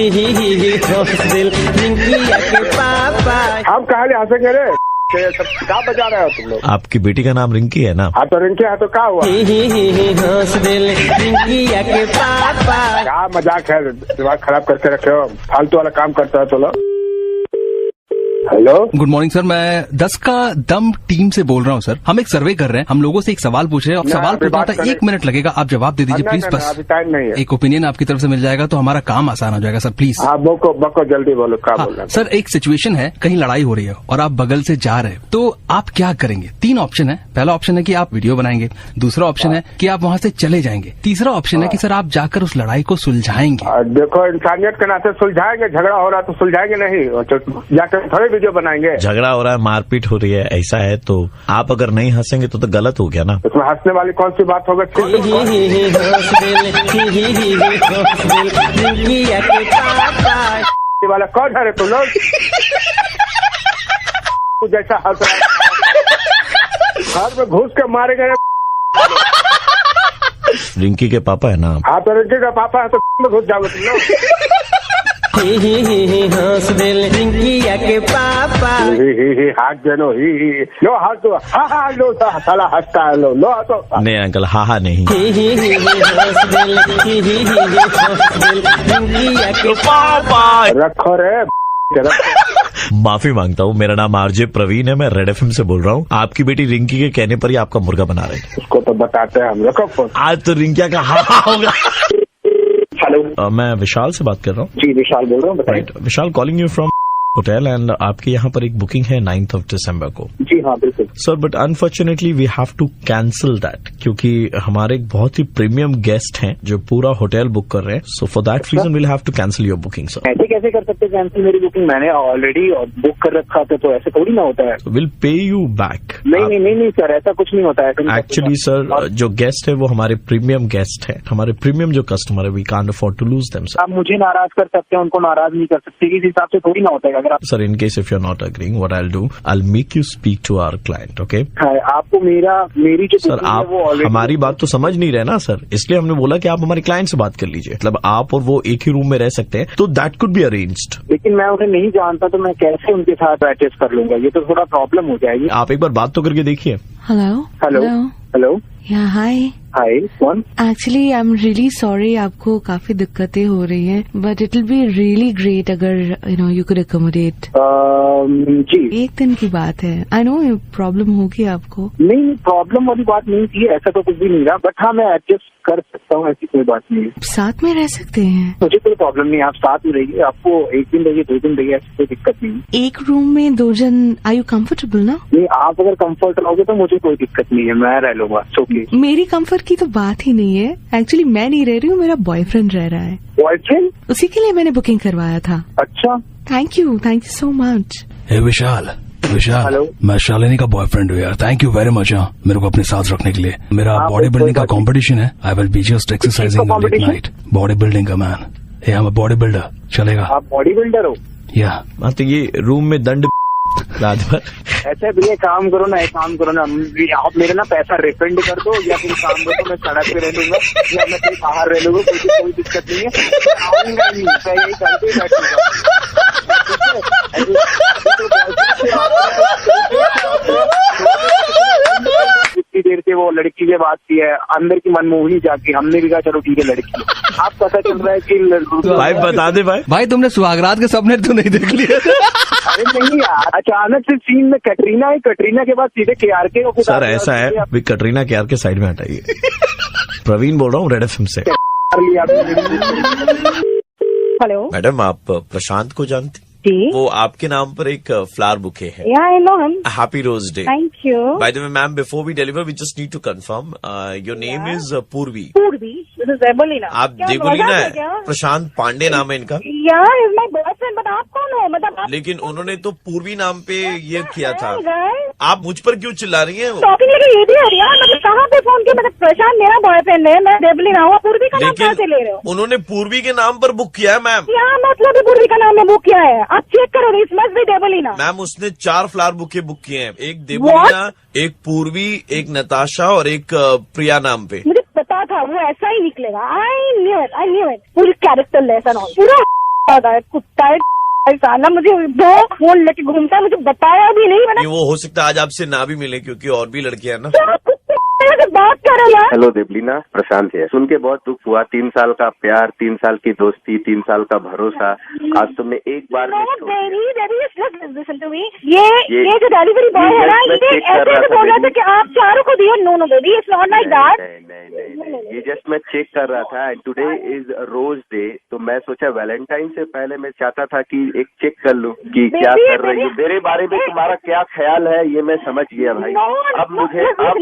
दे रिंकिया के पापा। हम कहा हंसेंगे रे? सब क्या बजा रहे हो तुम लोग? आपकी बेटी का नाम रिंकी है ना? हाँ तो रिंकी है तो क्या हुआ? हंस दे रिंकिया के पापा। क्या मजाक है? दिमाग खराब करके रखे हो, फालतू वाला काम करता है। चलो, हेलो, गुड मॉर्निंग सर, मैं 10 का दम टीम से बोल रहा हूँ सर। हम एक सर्वे कर रहे हैं, हम लोगों से एक सवाल पूछ रहे हैं। सवाल पूछना था, 1 मिनट लगेगा, आप जवाब दे दीजिए प्लीज। बस अभी टाइम नहीं है। एक ओपिनियन आपकी तरफ से मिल जाएगा तो हमारा काम आसान हो जाएगा सर, प्लीज। हाँ, बको जल्दी बोलो, क्या बोलना है? सर, एक सिचुएशन है, कहीं लड़ाई हो रही है और आप बगल से जा रहे हैं, तो आप क्या करेंगे? 3 ऑप्शन है। पहला ऑप्शन है कि आप वीडियो बनाएंगे, दूसरा ऑप्शन है कि आप वहाँ से चले जाएंगे, तीसरा ऑप्शन है कि सर आप जाकर उस लड़ाई को सुलझाएंगे। देखो, इंसानियत के नाते सुलझाएंगे। झगड़ा हो रहा है तो सुलझाएंगे नहीं, जाकर थोड़े वीडियो बनाएंगे। झगड़ा हो रहा है, मारपीट हो रही है, ऐसा है तो आप अगर नहीं हंसेंगे तो गलत हो गया ना। इसमें हंसने वाली कौन सी बात होगी? वाला कौन है रे तुम लोग? तू जैसा हंस रहा है, घर में घुस के मारे गए। रिंकी के पापा है ना? हाँ, तो रिंकी का पापा है तो घुस जाओगे तुम लोग। हंस दे रिंकिया के पापा। हाथ देनो, लो हाथ दो, हाँ लो, साला हंसता है, लो तो। नहीं अंकल, हाँ नहीं। हंस दे रिंकिया के पापा। रखो रे, माफी मांगता हूँ, मेरा नाम आरजे प्रवीण है, मैं रेड एफएम से बोल रहा हूँ। आपकी बेटी रिंकी के कहने पर ही आपका मुर्गा बना रहे हैं। उसको तो बताते हैं हम। रखो फोन। आज तो रिंकिया का हाँ होगा। हेलो, मैं विशाल से बात कर रहा हूँ। जी विशाल बोल रहा हूँ, बताइए। Vishal calling you from hotel and आपके यहाँ पर एक बुकिंग है 9th of December को। जी हाँ बिल्कुल sir, but unfortunately we have to cancel that, क्योंकि हमारे एक बहुत ही प्रीमियम गेस्ट हैं जो पूरा होटल बुक कर रहे हैं। So for that reason we'll have to cancel your booking sir. ऐसे कैसे कर सकते कैंसिल? मेरी बुकिंग मैंने ऑलरेडी बुक कर रखा था, तो ऐसे थोड़ी ना होता है। Will pay you back. नहीं सर, ऐसा कुछ नहीं होता है। एक्चुअली सर, जो गेस्ट है वो हमारे प्रीमियम गेस्ट है, हमारे प्रीमियम जो कस्टमर है, we can't afford to lose them sir. आप मुझे नाराज कर सकते हैं, उनको नाराज नहीं कर सकते, इस हिसाब से थोड़ी ना होता है। अगर आप sir, in case if you're not agreeing, what I'll do, I'll make you speak to our client, okay? आपको मेरी जो सर, आप हमारी बात तो समझ नहीं रहे ना सर, इसलिए हमने बोला कि आप हमारे क्लाइंट से बात कर लीजिए। मतलब आप और वो एक ही रूम में रह सकते हैं, तो दैट कुड बी अरेंज्ड। लेकिन मैं उन्हें नहीं जानता, तो मैं कैसे उनके साथ एडजस्ट कर लूंगा? ये तो थोड़ा प्रॉब्लम हो जाएगी। आप एक बार बात तो करके देखिए। हेलो या हाय कौन? Actually I am really sorry, आपको काफी दिक्कतें हो रही हैं, but it will be really great अगर यू कुड अकोमोडेट। जी, 1 दिन की बात है। आई नो प्रॉब्लम होगी आपको। नहीं, प्रॉब्लम वाली बात नहीं थी, ऐसा तो कुछ भी नहीं रहा, बट हाँ मैं एडजस्ट कर सकता हूँ, ऐसी कोई बात नहीं है। साथ में रह सकते हैं, मुझे कोई प्रॉब्लम नहीं है। आप साथ में रहिए, आपको 1 दिन रहिए, 2 दिन रहिए, ऐसी कोई दिक्कत नहीं है। एक रूम में 2 जन, आर यू कम्फर्टेबल ना? नहीं, आप अगर कम्फर्ट रहोगे तो मुझे कोई दिक्कत नहीं है, मैं रह लूंगा। मेरी कम्फर्ट की तो बात ही नहीं है। एक्चुअली मैं नहीं रह रही हूँ, मेरा बॉयफ्रेंड रह रहा है। बॉयफ्रेंड? उसी के लिए मैंने बुकिंग करवाया था। अच्छा, thank you so much. Vishal, hello, मैं शालिनी का बॉयफ्रेंड हूँ यार। थैंक यू वेरी मच मेरे को अपने साथ रखने के लिए। मेरा बॉडी बिल्डिंग का कंपटीशन है। I will be just exercising late night. Body building का man, I am a body builder. चलेगा? आप बॉडी बिल्डर हो? या हाँ, तो ये रूम में दंड रात भर। ऐसे भैया काम करो ना, एक काम करो ना, आप मेरे ना पैसा रिफंड कर दो, या फिर काम करो, मैं सड़क पे रह लूंगा या मैं कहीं बाहर रह लूंगा, कोई दिक्कत नहीं है, आऊंगा नहीं, मैं यही करके इतनी देर से वो लड़की से बात की है, अंदर की मनमोहनी जाके हमने भी कहा चलो ठीक है लड़की, आप पता चल रहा है कि भाई बता दे भाई तुमने सुहागरात के सपने तो नहीं देख लिए? अरे नहीं यार, अचानक से सीन में कटरीना है, कटरीना के बाद सीधे KRK को। सर ऐसा है, अभी कटरीना KRK साइड में हटाइए। प्रवीण बोल रहा हूँ रेड FM से। हेलो मैडम, आप प्रशांत को जानती? जी, वो आपके नाम पर एक फ्लावर बुके है। या I know him, happy rose day. Thank you. By the way ma'am, before we deliver we just need to confirm your name is Purvi. Purvi, this is Devlina. आप देवलीना है? प्रशांत पांडे नाम है इनका। या इज माय बॉयफ्रेंड, बट आप कौन हो? मतलब आप लेकिन उन्होंने तो पूर्वी नाम पे ये किया था। guys, आप मुझ पर क्यों चिल्ला रही हैं? टॉपिक लेके ये भी है यार, मतलब कहाँ पे फोन किया? मतलब प्रशांत मेरा बॉयफ्रेंड है, मैं देवलीना हूँ, पूर्वी का नाम कहाँ से ले रहे हो? उन्होंने पूर्वी के नाम पर बुक किया है मैम। क्या मतलब है पूर्वी का नाम में बुक किया है? आप चेक करो, इस मस्ट बी देवलीना। मैम उसने 4 फ्लावर बुके बुक किए हैं, एक देवलीना, एक पूर्वी, एक नताशा और एक प्रिया नाम पे। मुझे पता था वो ऐसा ही निकलेगा। I knew it. पूरी कैरेक्टर लेसन ऑन, पूरा है, कुत्ता है साला, मुझे 2 फोन लेके घूमता है, मुझे बताया भी नहीं। मैंने वो हो सकता है आज आपसे ना भी मिले, क्योंकि और भी लड़कियां हैं ना। बात कर रहे यार। हेलो देवलीना, प्रशांत है। सुन के बहुत दुख हुआ, 3 साल का प्यार, 3 साल की दोस्ती, 3 साल का भरोसा, आज तुमने एक बार में छोड़ दिया। ये जो डिलीवरी बॉय है ना, ये ऐसे बोल रहा था कि आप 4 को दियो। No baby, it's not like that. नहीं, ये जस्ट मैं चेक कर रहा था, and today is rose day, तो मैं सोचा वैलेंटाइन से पहले मैं चाहता था कि एक चेक कर लूं कि क्या कर रही हो, मेरे बारे में तुम्हारा क्या ख्याल है, ये मैं समझ गया भाई। अब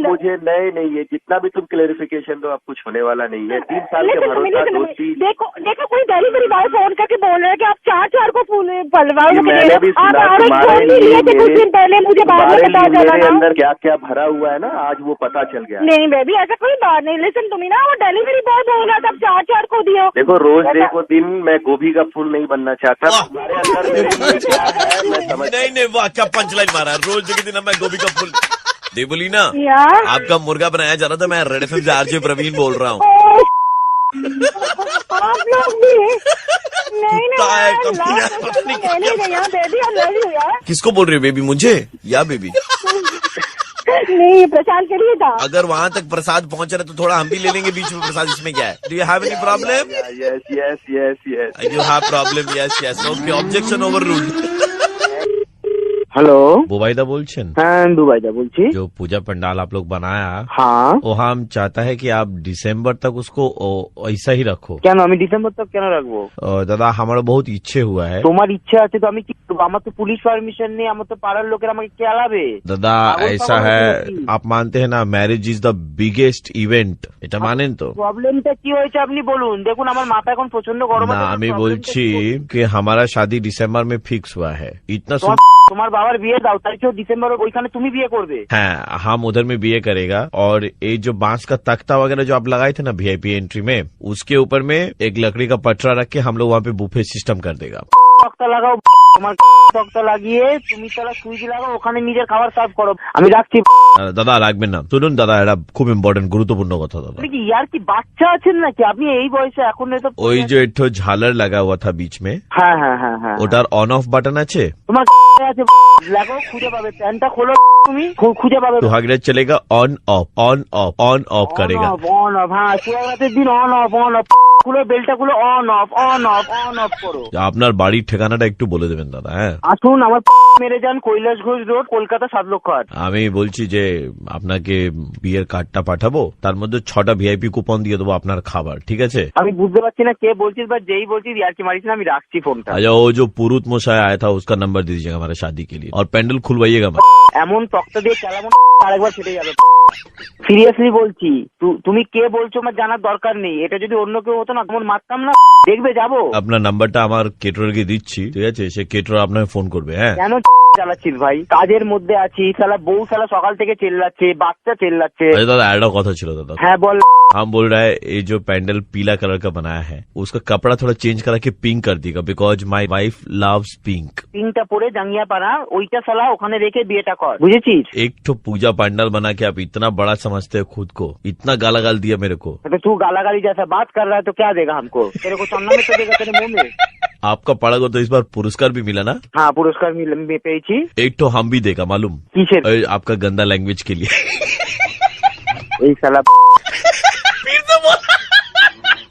मुझे नहीं, ये जितना भी तुम क्लेरिफिकेशन दो, अब कुछ होने वाला नहीं है। 3 साल के भरोसा, दोस्ती। देखो कोई डिलीवरी बॉय फोन करके बोल रहा है कि आप 4 को पलवाओ। मैंने भी सुना तुम्हारे लिए, कुछ दिन पहले मुझे बाद में पता चला मेरे अंदर क्या क्या भरा हुआ है ना, आज वो पता चल गया। नहीं बेबी, ऐसा कोई बात नहीं। लिसन तुम्हें ना, वो डिलीवरी बॉय बोल रहा था 4 को दियो। देखो रोज डे को दिन मैं गोभी का फूल नहीं बनना चाहता, तुम्हारे अंदर मेरे लिए क्या है मैं समझ। नहीं, वाह क्या पंचलाइन मारा, रोज के दिन मैं गोभी का फूल। देवलीना, आपका मुर्गा बनाया जा रहा था, मैं रेड FM से RJ प्रवीण बोल रहा हूँ। आप लोग भी नहीं किसको बोल रही हो बेबी, मुझे या बेबी? नहीं, प्रशांत के लिए था। अगर वहाँ तक प्रसाद पहुँच रहा है तो थोड़ा हम भी ले लेंगे बीच में प्रसाद, इसमें क्या है? Do you have any problem? Yes you have problem? Yes okay, objection overruled. Hello, बुबाइदा बोलছেন? হ্যাঁ দুবাইদা বলছি। जो पूजा पंडाल आप लोग बनाया, हाँ, वो हम चाहता है कि आप दिसंबर तक उसको ऐसा ही रखो। কেন আমি ডিসেম্বর তক কেন রাখবো? दादा हमारा बहुत इच्छे हुआ है। তোমার ইচ্ছা আছে তো আমি কি করবো? আমার তো পুলিশ পারমিশন নেই, আমার তো পাড়ার লোকের আমাকে কেলাবে। दादा ऐसा है, आप मानते हैं ना, marriage is the biggest event, এটা मानेन तो? প্রবলেমটা কি হয়েছে আপনি বলুন। দেখুন আমার মাথা এখন প্রচন্ড গরম ना, আছে। আমি বলছি कि हमारा शादी दिसंबर में फिक्स हुआ है। इतना তোমার বাবার বিয়ে দাও, তাই তো ডিসেম্বর ওইখানে তুমি বিয়ে করবে। हाँ, हम उधर में बीए करेगा, और ये जो बांस का तख्ता वगैरह जो आप लगाए थे ना VIP एंट्री में, उसके ऊपर में एक लकड़ी का पटरा रख के हम लोग वहाँ पे बुफे सिस्टम कर देगा। তক্তা লাগাও, তোমার তক্তা লাগিয়ে তুমি তারা সুইচ লাগাও, ওখানে নিজের খাবার সার্ভ করো। আমি রাখছি। দাদা লাগবেন না, শুনুন দাদা, এটা খুব ইম্পর্টেন্ট গুরুত্বপূর্ণ কথা দাদা। কি ইয়ার কি বাচ্চা আছেন নাকি আপনি এই বয়সে? এখন তো ওই যে একটু ঝালার লাগা हुआ था बीच में, হ্যাঁ, ওটার অন অফ বাটন আছে? তোমার আছে লাগাও, খুঁজে পাবে। প্যান্টটা খোলো, তুমি খুঁজে পাবে। सुहागरात चलेगा ऑन ऑफ करेगा। অন অফ, হ্যাঁ, সুহাগরাতের দিন অন অফ খুলো, বেলটা খুলো, অন অফ করো। আপনার বাড়ির ঠিকানাটা একটু বলে দেবেন দাদা। হ্যাঁ, আসুন, আমার মেরে যান, কৈলাস ঘোষ রোড, কলকাতা 7 লক্ষ 8। আমি বলছি যে আপনাকে বিয়ের কার্ডটা পাঠাবো, তার মধ্যে 6টা VIP কুপন দিয়ে দেবো আপনার খাবার, ঠিক আছে? আমি বুঝতে পারছি না কে বলছিস, বা যেই বলছিস ইয়ার কি মারিস না। আমি রাখছি ফোনটা। अच्छा, वो जो पुरुत मोशाय आया था उसका नंबर दे दीजिएगा हमारे शादी के लिए, और पेंडल खुलवाइएगा। এমন তক্তা দিয়ে চালাবো আরেকবার ফেটে যাবে। সিরিয়াসলি বলছি, তুমি কে বলছো আমার জানার দরকার নেই। এটা যদি অন্য কেউ হতো না তোমার মারতাম না। দেখবে যাবো। আপনার নাম্বারটা আমার কেটরকে দিচ্ছি, ঠিক আছে? সে কেটর আপনাকে ফোন করবে। হ্যাঁ, কেন চালাচ্ছিস ভাই? কাজের মধ্যে আছি, साला বউ साला সকাল থেকে চেল্লাচ্ছে, বাচ্চা চেল্লাচ্ছে। अरे दादा একটা কথা ছিল दादा। হ্যাঁ বল। हम बोल रहा है ये जो पैंडल पीला कलर का बनाया है उसका कपड़ा थोड़ा चेंज करा के पिंक कर देगा, because my wife loves pink. পিঙ্কটা পরে জাঙ্গিয়া পাড়া ওইটা साला ওখানে রেখে বিয়েটা কর, বুঝেছিস? एक तो पूजा पंडाल बना के आप इतना बड़ा समझते हो खुद को, इतना गाला गाल दिया मेरे को। तो तू गालागाली जैसा बात कर रहा है तो क्या देगा हमको? तेरे को चन्ना में तो देगा तेरे मुंह में। आपका पड़ा को तो इस बार पुरस्कार भी मिला ना? हाँ पुरस्कार पेয়েছি। एक तो हम भी देगा मालूम, किसের? आपका गंदा लैंग्वेज के लिए। এই साला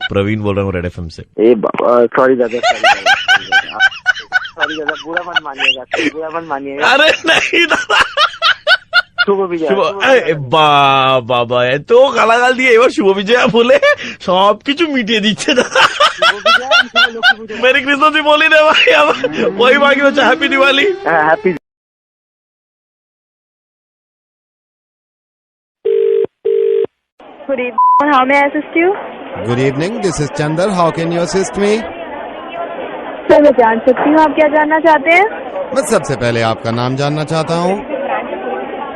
प्रवीण बोल रहा हूँ रेड एफएम से। ए बाबा सॉरी दादा, सॉरी दादा, बुरा मत मानिएगा, बुरा मत मानिएगा। अरे नहीं दादा, শুভ বিজয়। বাবা এত গালাগাল দিয়ে এবার শুভ বিজয়া বলে সবকিছু মিটিয়ে দিচ্ছে দাদা। মেরি ক্রিসমাস বলি রে ভাই, আমার ওই বাকি হচ্ছে হ্যাপি দিওয়ালি। হ্যাঁ happy. Good evening. How may I assist you? Good evening, this is Chandar. How can you assist me? Sir मैं जान सकती हूँ आप क्या जानना चाहते हैं? मैं सबसे पहले आपका नाम जानना चाहता हूँ।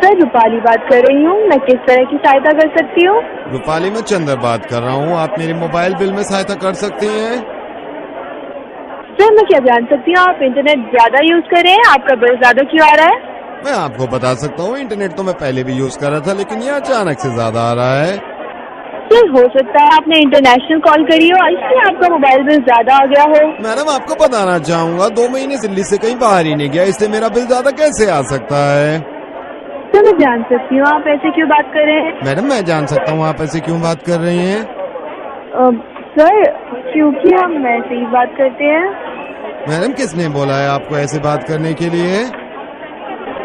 सर रूपाली बात कर रही हूँ, मैं किस तरह की सहायता कर सकती हूँ? रूपाली, मैं चंदर बात कर रहा हूँ। आप मेरे मोबाइल बिल में सहायता कर सकती हैं? सर मैं क्या जान सकती हूँ आप इंटरनेट ज्यादा यूज कर रहे हैं, आपका बिल ज्यादा क्यों आ रहा है? मैं आपको बता सकता हूँ, इंटरनेट तो मैं पहले भी यूज कर रहा था, लेकिन ये अचानक से ज्यादा आ रहा है। सर हो सकता है आपने इंटरनेशनल कॉल करी हो, इसलिए आपका मोबाइल बिल ज्यादा आ गया हो। मैडम आपको बताना चाहूँगा, 2 महीने दिल्ली से कहीं बाहर ही नहीं गया, इसलिए मेरा बिल ज्यादा कैसे आ सकता है? सर मैं जान सकती हूँ आप ऐसे क्यों बात कर रहे हैं? मैडम मैं जान सकता हूँ आप ऐसे क्यों बात कर रही हैं? सर क्योंकि हम ऐसे ही बात करते हैं। मैडम किसने बोला है आपको ऐसे बात करने के लिए?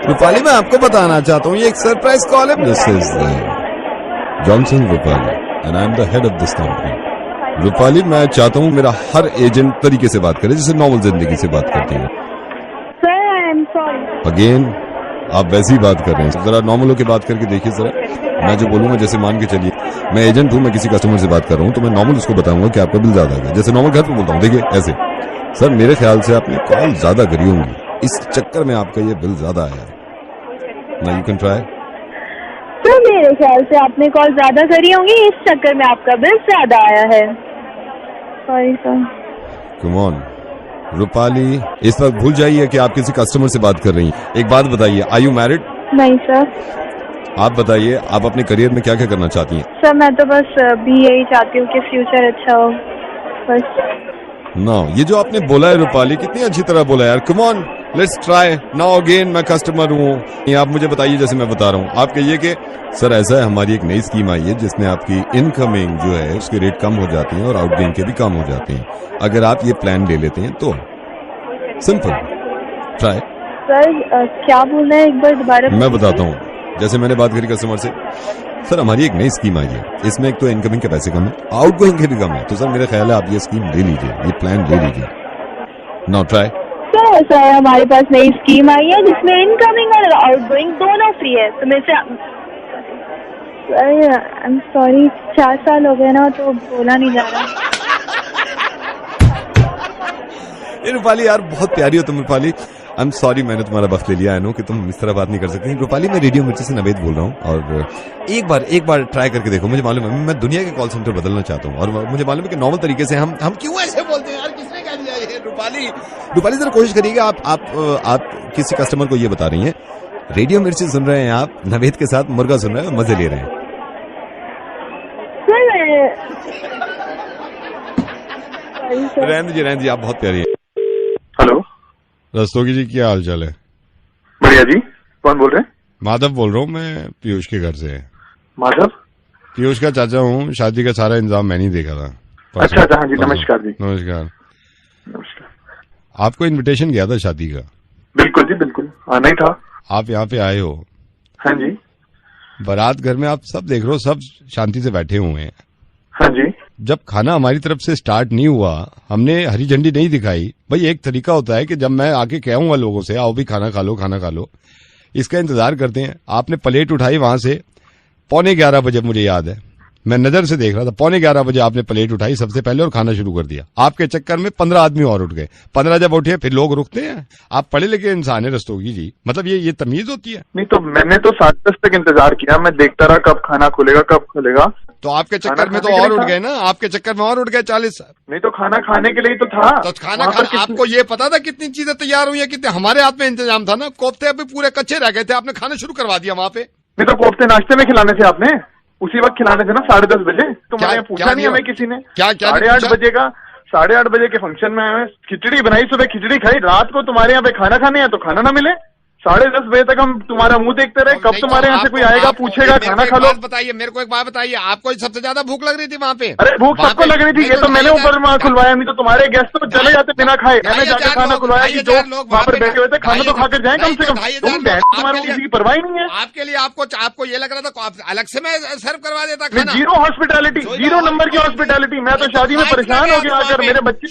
रूपाली मैं आपको बताना चाहता हूँ, ये एक सरप्राइज कॉल है। This is Johnson Rupali and I am the head of this company. Rupali मैं चाहता हूँ मेरा हर एजेंट तरीके से बात करे जैसे नॉर्मल जिंदगी से बात करती है। Sir I am sorry. Again आप वैसे ही बात कर रहे हैं, जरा नॉर्मल होकर बात करके देखिए जरा। मैं जो बोलूंगा जैसे मान के चलिए मैं एजेंट हूँ, मैं किसी कस्टमर से बात कर रहा हूँ तो मैं नॉर्मल उसको बताऊंगा कि आपका बिल ज्यादा आ गया, जैसे नॉर्मल घर पे बोलता हूँ। देखिए ऐसे सर मेरे ख्याल से आपने कॉल ज्यादा करी होंगी, इस चक्कर में आपका ये बिल ज्यादा आया। Now you can try. Sir मेरे ख्याल से आपने कॉल ज्यादा करी होंगी, इस चक्कर में आपका बिल ज्यादा आया है। Sorry sir. Come on Rupali, इस वक्त भूल जाइए कि आप किसी कस्टमर से बात कर रही हैं। एक बात बताइए, आर यू मैरिड? नहीं सर। आप बताइए आप अपने करियर में क्या क्या करना चाहती हैं? सर मैं तो बस भी यही चाहती हूँ कि फ्यूचर अच्छा हो बस। नो, ये जो आपने बोला है रूपाली, कितनी अच्छी तरह बोला यार। Come on let's try now again. मैं कस्टमर हूँ, आप मुझे बताइए जैसे मैं बता रहा हूँ। आप कहिए कि सर ऐसा है, हमारी एक नई स्कीम आई है जिसमें आपकी इनकमिंग जो है उसके रेट कम हो जाती हैं और आउटगोइंग के भी कम हो जाते हैं। अगर आप ये प्लान ले लेते हैं तो सिंपल ट्राई। सर क्या बोल रहे हैं एक बार दोबारा? मैं बताता हूँ, जैसे मैंने बात करी कस्टमर से, सर हमारी एक नई स्कीम आई है, इसमें एक तो इनकमिंग के पैसे कम है, आउटगोइंग के भी कम है, तो सर मेरा ख्याल है आप ये स्कीम ले लीजिए, ये प्लान ले लीजिए। Now try. सर हमारे पास नई स्कीम आई है जिसमें इनकमिंग और आउटगोइंग दोनों फ्री है, तो मेरे से आई एम सॉरी 4 साल हो गए ना तो बोला नहीं जा रहा। रूपाली यार बहुत प्यारी हो तुम रूपाली। आई एम सॉरी मैंने तुम्हारा वक्त ले लिया। आई नो कि तुम इस तरह बात नहीं कर सकती। रूपाली मैं रेडियो मिर्ची से नवेद बोल रहा हूँ और एक बार ट्राई करके देखो। मुझे मालूम है मैं दुनिया के कॉल सेंटर बदलना चाहता हूँ और मुझे मालूम है कि नॉर्मल तरीके से हम क्यों ऐसे बोलते हैं यार, किसने कह दिया ये? रूपाली जरा कोशिश करिएगा। आप किसी कस्टमर को ये बता रही हैं रेडियो मिर्ची सुन रहे हैं आप, नवेद के साथ मुर्गा सुन रहे हैं और मजे ले रहे हैं। रहने दीजिए आप बहुत प्यारी है। हेलो रस्तोगी जी, क्या हाल चाल है? बढ़िया जी, कौन बोल रहे हैं? माधव बोल रहा हूँ मैं, पीयूष के घर से। माधव? पीयूष का चाचा हूँ, शादी का सारा इंतजाम मैंने ही देखा था। अच्छा हाँ जी, नमस्कार जी। नमस्कार। आपको इनविटेशन गया था शादी का? बिल्कुल जी बिल्कुल, आना ही था। आप यहाँ पे आए हो? हाँ जी। बारात घर में आप सब देख रहे हो, सब शांति से बैठे हुए हैं। हाँ जी। जब खाना हमारी तरफ से स्टार्ट नहीं हुआ, हमने हरी झंडी नहीं दिखाई। भाई एक तरीका होता है कि जब मैं आके कहूंगा लोगों से आओ भी खाना खा लो, इसका इंतजार करते हैं। आपने प्लेट उठाई वहां से, 11:15 बजे मुझे याद है, मैं नजर से देख रहा था, 11:15 बजे आपने प्लेट उठाई सबसे पहले और खाना शुरू कर दिया। आपके चक्कर में 15 आदमी और उठ गए। 15 जब उठे फिर लोग रुकते हैं? आप पढ़े लिखे इंसान है रस्तोगी जी, मतलब ये तमीज होती है? नहीं तो मैंने तो 10:30 तक इंतजार किया, मैं देखता रहा कब खाना खुलेगा कब खुलेगा। तो आपके चक्कर में तो और उठ गए ना, आपके चक्कर में और उठ गए 40। नहीं तो खाना खाने के लिए तो था। तो खाना आपको ये पता था कितनी चीजें तैयार हुई है, कितने हमारे हाथ में इंतजाम था ना। कोफ्ते अभी पूरे कच्चे रह गए थे, आपने खाना शुरू करवा दिया वहाँ पे। नहीं तो कोफ्ते नाश्ते में खिलाने थे आपने, उसी वक्त खिलाने थे ना 10:30 बजे। तुम्हारे पूछा नहीं हमें किसी ने? क्या 8:30 बजे का 8:30 बजे के फंक्शन में आए, खिचड़ी बनाई, सुबह खिचड़ी खाई, रात को तुम्हारे यहाँ पे खाना खाने हैं तो खाना ना मिले। 10:30 बजे तक हम तुम्हारा मुंह देखते रहे, कब तुम्हारे यहाँ से कोई आएगा पूछेगा खाना खा लो। बताइए मेरे को एक बात बताइए, आपको सबसे ज्यादा भूख लग रही थी वहाँ पे? अरे भूख सबको लग रही थी, ये तो मैंने ऊपर वहाँ खुलवाया, नहीं तो तुम्हारे गेस्ट तो चले जाते बिना खाए। मैंने जाकर खाना खुलवाया कि जो वहाँ पर बैठे हुए थे खाना तो खाकर जाए कम से कम। तुम्हारे किसी की परवाह नहीं है। आपके लिए आपको ये लग रहा था अलग से मैं सर्व करवा देता खाना? जीरो हॉस्पिटैलिटी, 0 नंबर की हॉस्पिटैलिटी। मैं तो शादी में परेशान हो गया, अगर मेरे बच्चे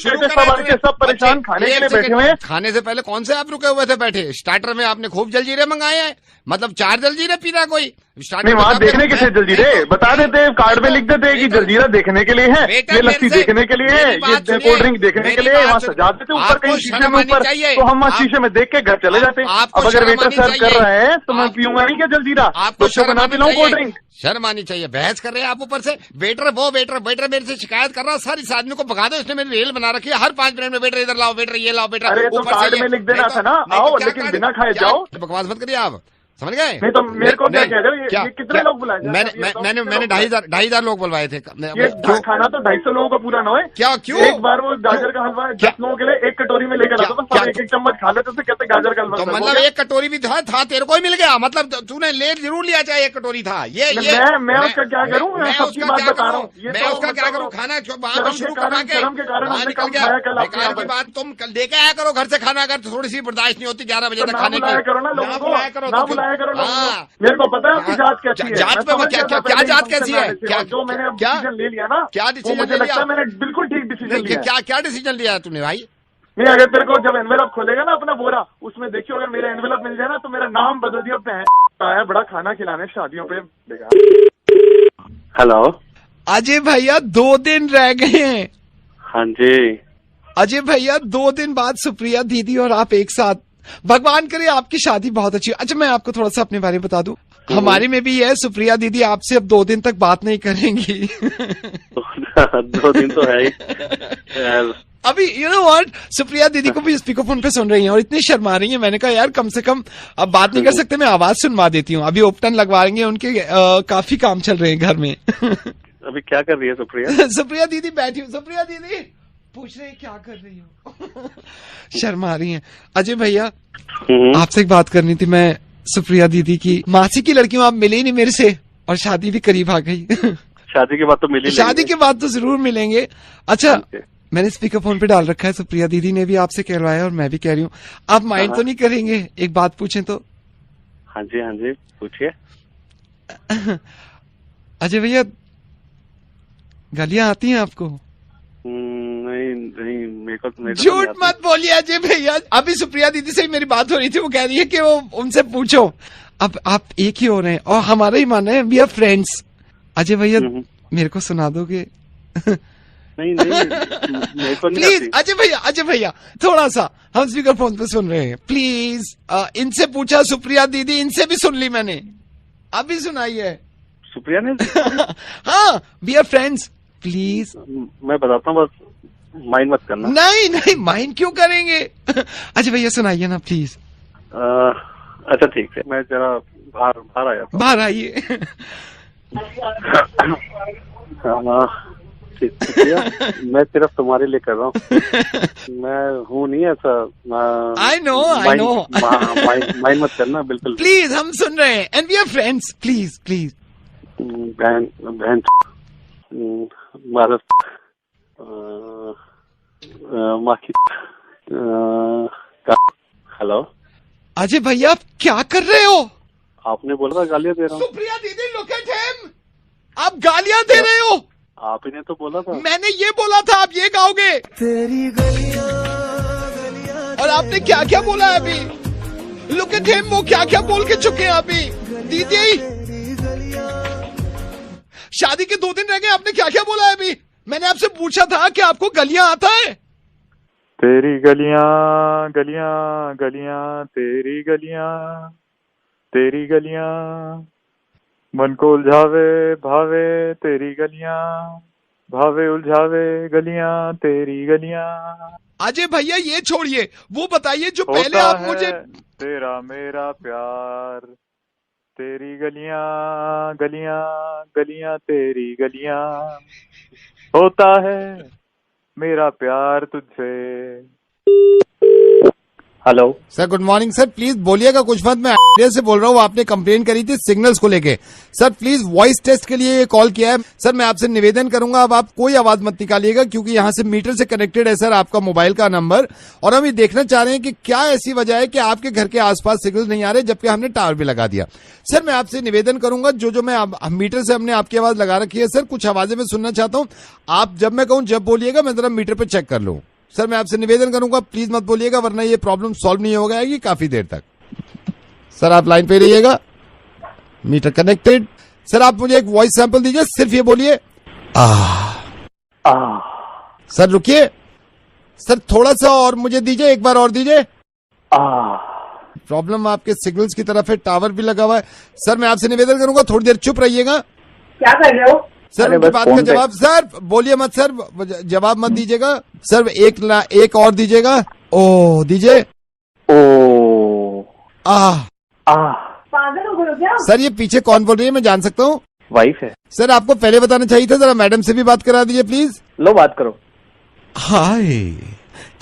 सब परेशान खाने के लिए बैठे हुए। खाने से पहले कौन से आप रुके हुए थे बैठे? स्टार्टर में आपने खूब जलजीरे मंगाए हैं, मतलब 4 जलजीरे पीना कोई? नहीं वहाँ देखने के थे जलजीरे, बता देते कार्ड में लिख देते कि जलजीरा देखने के लिए है, ये लस्सी देखने के लिए है, ये कोल्ड ड्रिंक देखने के लिए। वहाँ सजाते थे ऊपर कहीं शीशे में ऊपर, तो हम वहाँ शीशे में देख के घर चले जाते। अब अगर वेटर सर्व कर रहा है तो मैं पीऊंगा नहीं क्या जलजीरा? आपको बना पिलाऊं कोल्ड ड्रिंक? शर्म आनी चाहिए, बहस कर रहे हैं आप ऊपर से। वेटर मेरे से शिकायत कर रहा है, सारी इस आदमी को भगा दो, इसने मेरी रेल बना रखी है, हर 5 मिनट में वेटर इधर लाओ, वेटर ये लाओ, वेटर। अरे तो कार्ड में लिख देना था ना, आओ लेकिन बिना खाए जाओ। बकवास मत करिए आप, समझ गए? नहीं तो मेरे को क्या कह रहे हो, ये कितने लोग बुलाए? मैंने 2,500 लोग बुलवाए थे। खाना तो 250 लोगों का पूरा ना है क्या? क्यों? एक बार वो गाजर का हलवा 10 लोगों के लिए एक कटोरी में लेकर आता था, एक चम्मच खा लेते थे, कहते गाजर का हलवा। तो मतलब एक कटोरी भी था तेरे को ही मिल गया, मतलब तूने ले जरूर लिया, चाहे एक कटोरी था। मैं उसका क्या करूँ? मैं सबकी बात बता रहा हूँ, मैं उसका क्या करूँ? खाना शुरू करवा के बात तुम लेके आया करो घर से खाना, अगर थोड़ी सी बर्दाश्त नहीं होती 11 बजे तक खाने की। करो ना लोगों को, ना बुलाया करो। मेरे को पता है आपकी जात कैसी है। जात में क्या जात कैसी है? जो मैंने डिसीजन ले लिया ना, क्या डिसीजन मुझे लगता है मैंने बिल्कुल ठीक डिसीजन लिया। क्या डिसीजन लिया है तूने भाई? नहीं अगर तेरे को जब एनवेलप खोलेगा ना अपना बोरा, उसमें देखियो अगर मेरा एनवेलप मिल जाए ना तो मेरा नाम बदल दिया, आया बड़ा खाना खिलाने शादियों पे। हेलो अजय भैया, 2 दिन रह गए हैं। हाँ जी अजय भैया, 2 दिन बाद सुप्रिया दीदी और आप एक साथ, भगवान करे आपकी शादी बहुत अच्छी। अच्छा मैं आपको थोड़ा सा अपने बारे में बता दूं, हमारे में भी है, सुप्रिया दीदी आपसे अब 2 दिन तक बात नहीं करेंगी। 2 दिन तो है ही। अभी यू नो व्हाट, सुप्रिया दीदी को भी स्पीकरफोन पे सुन रही हैं और इतनी शर्मा रही हैं। मैंने कहा यार कम से कम अब बात नहीं कर सकते, मैं आवाज सुनवा देती हूँ। अभी ओपटन लगवाएंगे उनके, काफी काम चल रहे हैं घर में। अभी क्या कर रही है सुप्रिया? सुप्रिया दीदी बैठी हूँ। सुप्रिया दीदी पूछ रहे हैं क्या कर रही हो? शर्मा रही हैं। अजय भैया आपसे एक बात करनी थी, मैं सुप्रिया दीदी की मासी की लड़की हूँ, आप मिले ही नहीं मेरे से और शादी भी करीब आ गई। शादी के बाद तो मिले, शादी के बाद तो जरूर मिलेंगे। अच्छा मैंने स्पीकर फोन पे डाल रखा है, सुप्रिया दीदी ने भी आपसे कहलवाया और मैं भी कह रही हूँ, आप माइंड तो नहीं करेंगे एक बात पूछें तो? हाँ जी पूछिए। अजय भैया गालियां आती हैं आपको? नहीं मेरे को झूठ मत बोलिए अजय भैया, अभी सुप्रिया दीदी से ही मेरी बात हो रही थी, वो कह रही है कि वो उनसे पूछो। अब आप एक ही हो रहे हैं और हमारा ही मानना है, वी आर फ्रेंड्स। अजय भैया मेरे को सुना दोगे? नहीं मेरे को प्लीज अजय भैया थोड़ा सा, हम स्पीकर फोन पे सुन रहे हैं, प्लीज। इनसे पूछा सुप्रिया दीदी, इनसे भी सुन ली मैंने, अभी सुनाई है सुप्रिया ने। हाँ वी आर फ्रेंड्स, प्लीज। मैं बताता हूँ, बस माइंड मत करना। नहीं माइंड क्यों करेंगे? अच्छा भैया सुनाइए ना प्लीज। अच्छा ठीक है, मैं जरा बाहर आया था। बाहर आइए। मैं सिर्फ तुम्हारे लिए कर रहा हूँ, मैं हूँ नहीं ऐसा। आई नो माइंड मत करना बिल्कुल, प्लीज। हम सुन रहे हैं and we are friends, please. बहन हेलो अजय भैया आप क्या कर रहे हो? आपने बोला था गालियां दे रहा हूँ। सुप्रिया दीदी लुक एट हिम, आप गालियां दे रहे हो। आप ही ने तो बोला था। मैंने ये बोला था आप ये गाओगे। तेरी गलियां और आपने क्या क्या बोला है अभी? लुक एट हिम, वो क्या क्या बोल के चुके हैं अभी। दीदी शादी के 2 दिन रह गए, आपने क्या क्या बोला है अभी? मैंने आपसे पूछा था कि आपको गलियां आता है? तेरी गलियां गलियां गलियां तेरी गलियां मन को उलझावे भावे तेरी गलियां भावे उलझावे गलियां तेरी गलियां। अजय भैया ये छोड़िए, वो बताइए जो पहले होता आप है मुझे तेरा मेरा प्यार तेरी गलियां गलियां गलियां तेरी गलियां होता है मेरा प्यार तुझसे। Hello sir, good morning sir. Please बोलिएगा कुछ मत, मैं आइडिया से बोल रहा हूँ। आपने कंप्लेन करी थी सिग्नल्स को लेके। सर प्लीज वॉइस टेस्ट के लिए ये कॉल किया है। सर मैं आपसे निवेदन करूंगा, अब आप कोई आवाज मत निकालिएगा, क्योंकि यहाँ से मीटर से कनेक्टेड है सर आपका मोबाइल का नंबर, और हम ये देखना चाह रहे हैं कि क्या ऐसी वजह है कि आपके घर के आसपास सिग्नल नहीं आ रहे, जबकि हमने टावर भी लगा दिया। सर मैं आपसे निवेदन करूंगा, जो मैं मीटर से हमने आपकी आवाज लगा रखी है सर, कुछ आवाजें मैं सुनना चाहता हूँ। आप जब मैं कहूँ जब बोलिएगा, मैं जरा मीटर पे चेक कर लूँ। सर मैं आपसे निवेदन करूंगा, प्लीज मत बोलिएगा, वरना ये प्रॉब्लम सॉल्व नहीं हो जाएगी काफी देर तक। सर आप लाइन पे रहिएगा, मीटर कनेक्टेड। सर आप मुझे एक वॉइस सैंपल दीजिए, सिर्फ ये बोलिए सर रुकिए, सर थोड़ा सा और मुझे दीजिए, एक बार और दीजिए। प्रॉब्लम आपके सिग्नल्स की तरफ है, टावर भी लगा हुआ है। सर मैं आपसे निवेदन करूंगा, थोड़ी देर चुप रहिएगा। क्या कर रहे हो? सर उनकी बात का जवाब, सर बोलिए मत सर, जवाब मत दीजिएगा सर, एक और दीजिएगा। ओ दीजिए। ओ पागल हो गए क्या? सर ये पीछे कौन बोल रही है, मैं जान सकता हूँ? वाइफ है सर, आपको पहले बताना चाहिए था, जरा मैडम से भी बात करा दीजिए प्लीज। लो बात करो। हाय,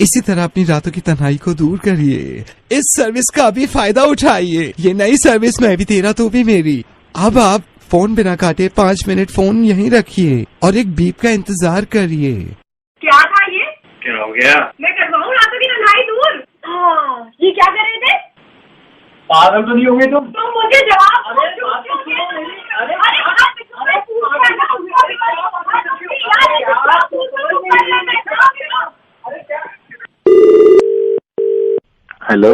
इसी तरह अपनी रातों की तन्हाई को दूर करिए, इस सर्विस का भी फायदा उठाइए। ये नई सर्विस मैं भी तेरा तो भी मेरी। अब आप फोन बिना काटे 5 मिनट फोन यहीं रखिए और एक बीप का इंतजार करिए। क्या था ये? क्या हो गया? मैं करवाऊँ रातों की तन्हाई दूर? ये क्या कर रहे थे? पागल तो नहीं होंगे तुम? तुम मुझे जवाब hello,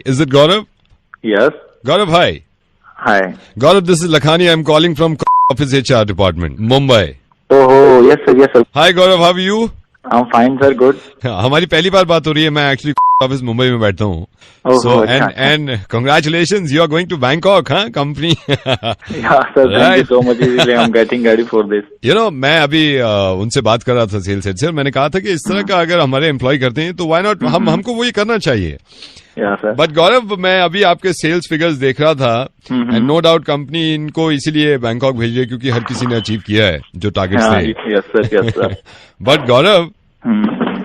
Is it Gaurav? Yes Gaurav, hi. Hi Gaurav, this is Lakhani. I'm calling from office HR department, Mumbai. ओहो yes sir. Hi Gaurav, how are you? I am fine sir, good. हमारी पहली बार बात हो रही है, मैं एक्चुअली ऑफिस मुंबई में बैठता हूँ। So and congratulations, you are going to Bangkok, हाँ company. Sir thank you so much, I am getting ready for this. You know, मैं अभी उनसे बात कर रहा था सेल्स हेड से, और मैंने कहा था कि इस तरह का अगर हमारे एम्प्लॉय करते हैं तो व्हाई नॉट, हमको वही करना चाहिए। बट गौरव, मैं अभी आपके सेल्स फिगर्स देख रहा था, एंड नो डाउट कंपनी इनको इसीलिए बैंकॉक भेजी है क्योंकि हर किसी ने अचीव किया है जो टारगेट थे। Yes sir. बट गौरव,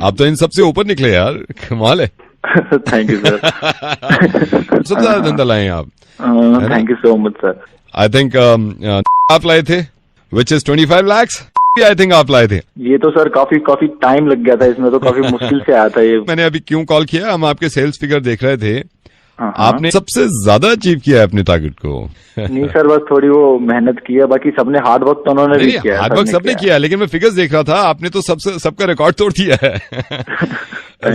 आप तो इन सबसे ऊपर निकले यार, कमाल है। Thank you sir. सबसे ज्यादा धंधा लाए आप। Thank you so much sir. I think आप लाए थे, which is 25 lakh. I think आप लाए थे। ये तो सर काफी टाइम लग गया था इसमें, तो काफी मुश्किल से आया था ये। मैंने अभी क्यों कॉल किया, हम आपके सेल्स फिगर देख रहे थे, आपने सबसे ज्यादा अचीव किया है अपने टारगेट को। नहीं सर, बस थोड़ी वो मेहनत की है, बाकी सबने हार्ड वर्क तो उन्होंने भी किया है। हार्ड वर्क सबने किया है, लेकिन मैं फिगर्स देख रहा था, आपने तो सबका रिकॉर्ड तोड़ दिया है।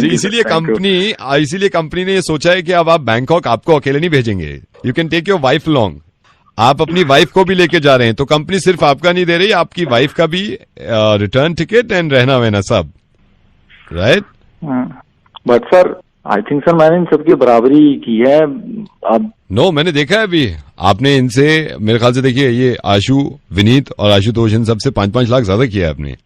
इसीलिए कंपनी ने ये सोचा है कि अब आप बैंकॉक आपको अकेले नहीं भेजेंगे, you can take your wife long. आप अपनी वाइफ को भी लेके जा रहे हैं, तो कंपनी सिर्फ आपका नहीं दे रही, आपकी वाइफ का भी रिटर्न टिकट एंड रहना वहना सब, right? But sir I think sir मैंने इन सबकी बराबरी की है। अब नो, मैंने देखा है अभी आपने इनसे, मेरे ख्याल से देखिए, ये आशु, विनीत और आशुतोष, इन सबसे 5-5 लाख ज्यादा किया है आपने।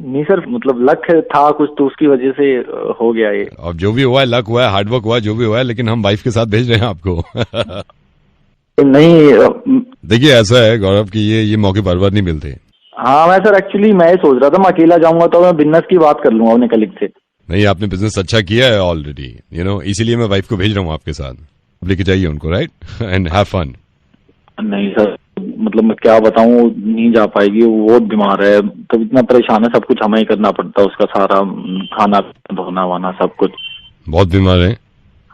नहीं सर, मतलब लक था कुछ, तो उसकी वजह से हो गया ये। अब जो भी हुआ है, लक हुआ है, हार्डवर्क हुआ है, जो भी हुआ है, लेकिन हम वाइफ के साथ भेज रहे हैं आपको। नहीं देखिए, ऐसा है गौरव कि ये मौके बार बार नहीं मिलते। हाँ मैं सर एक्चुअली मैं सोच रहा था मैं अकेला जाऊंगा तो मैं बिजनेस की बात कर लूंगा अपने कलीग से। नहीं, आपने बिजनेस अच्छा किया है ऑलरेडी, यू नो, इसीलिए मैं वाइफ को भेज रहा हूँ आपके साथ, लेके जाइए उनको, राइट, एंड हैव फन। नहीं सर, मतलब मैं क्या बताऊँ, नहीं जा पाएगी, वो बहुत बीमार है, तो इतना परेशान है, सब कुछ हमें ही करना पड़ता है, उसका सारा खाना धोना वाना सब कुछ। बहुत बीमार है?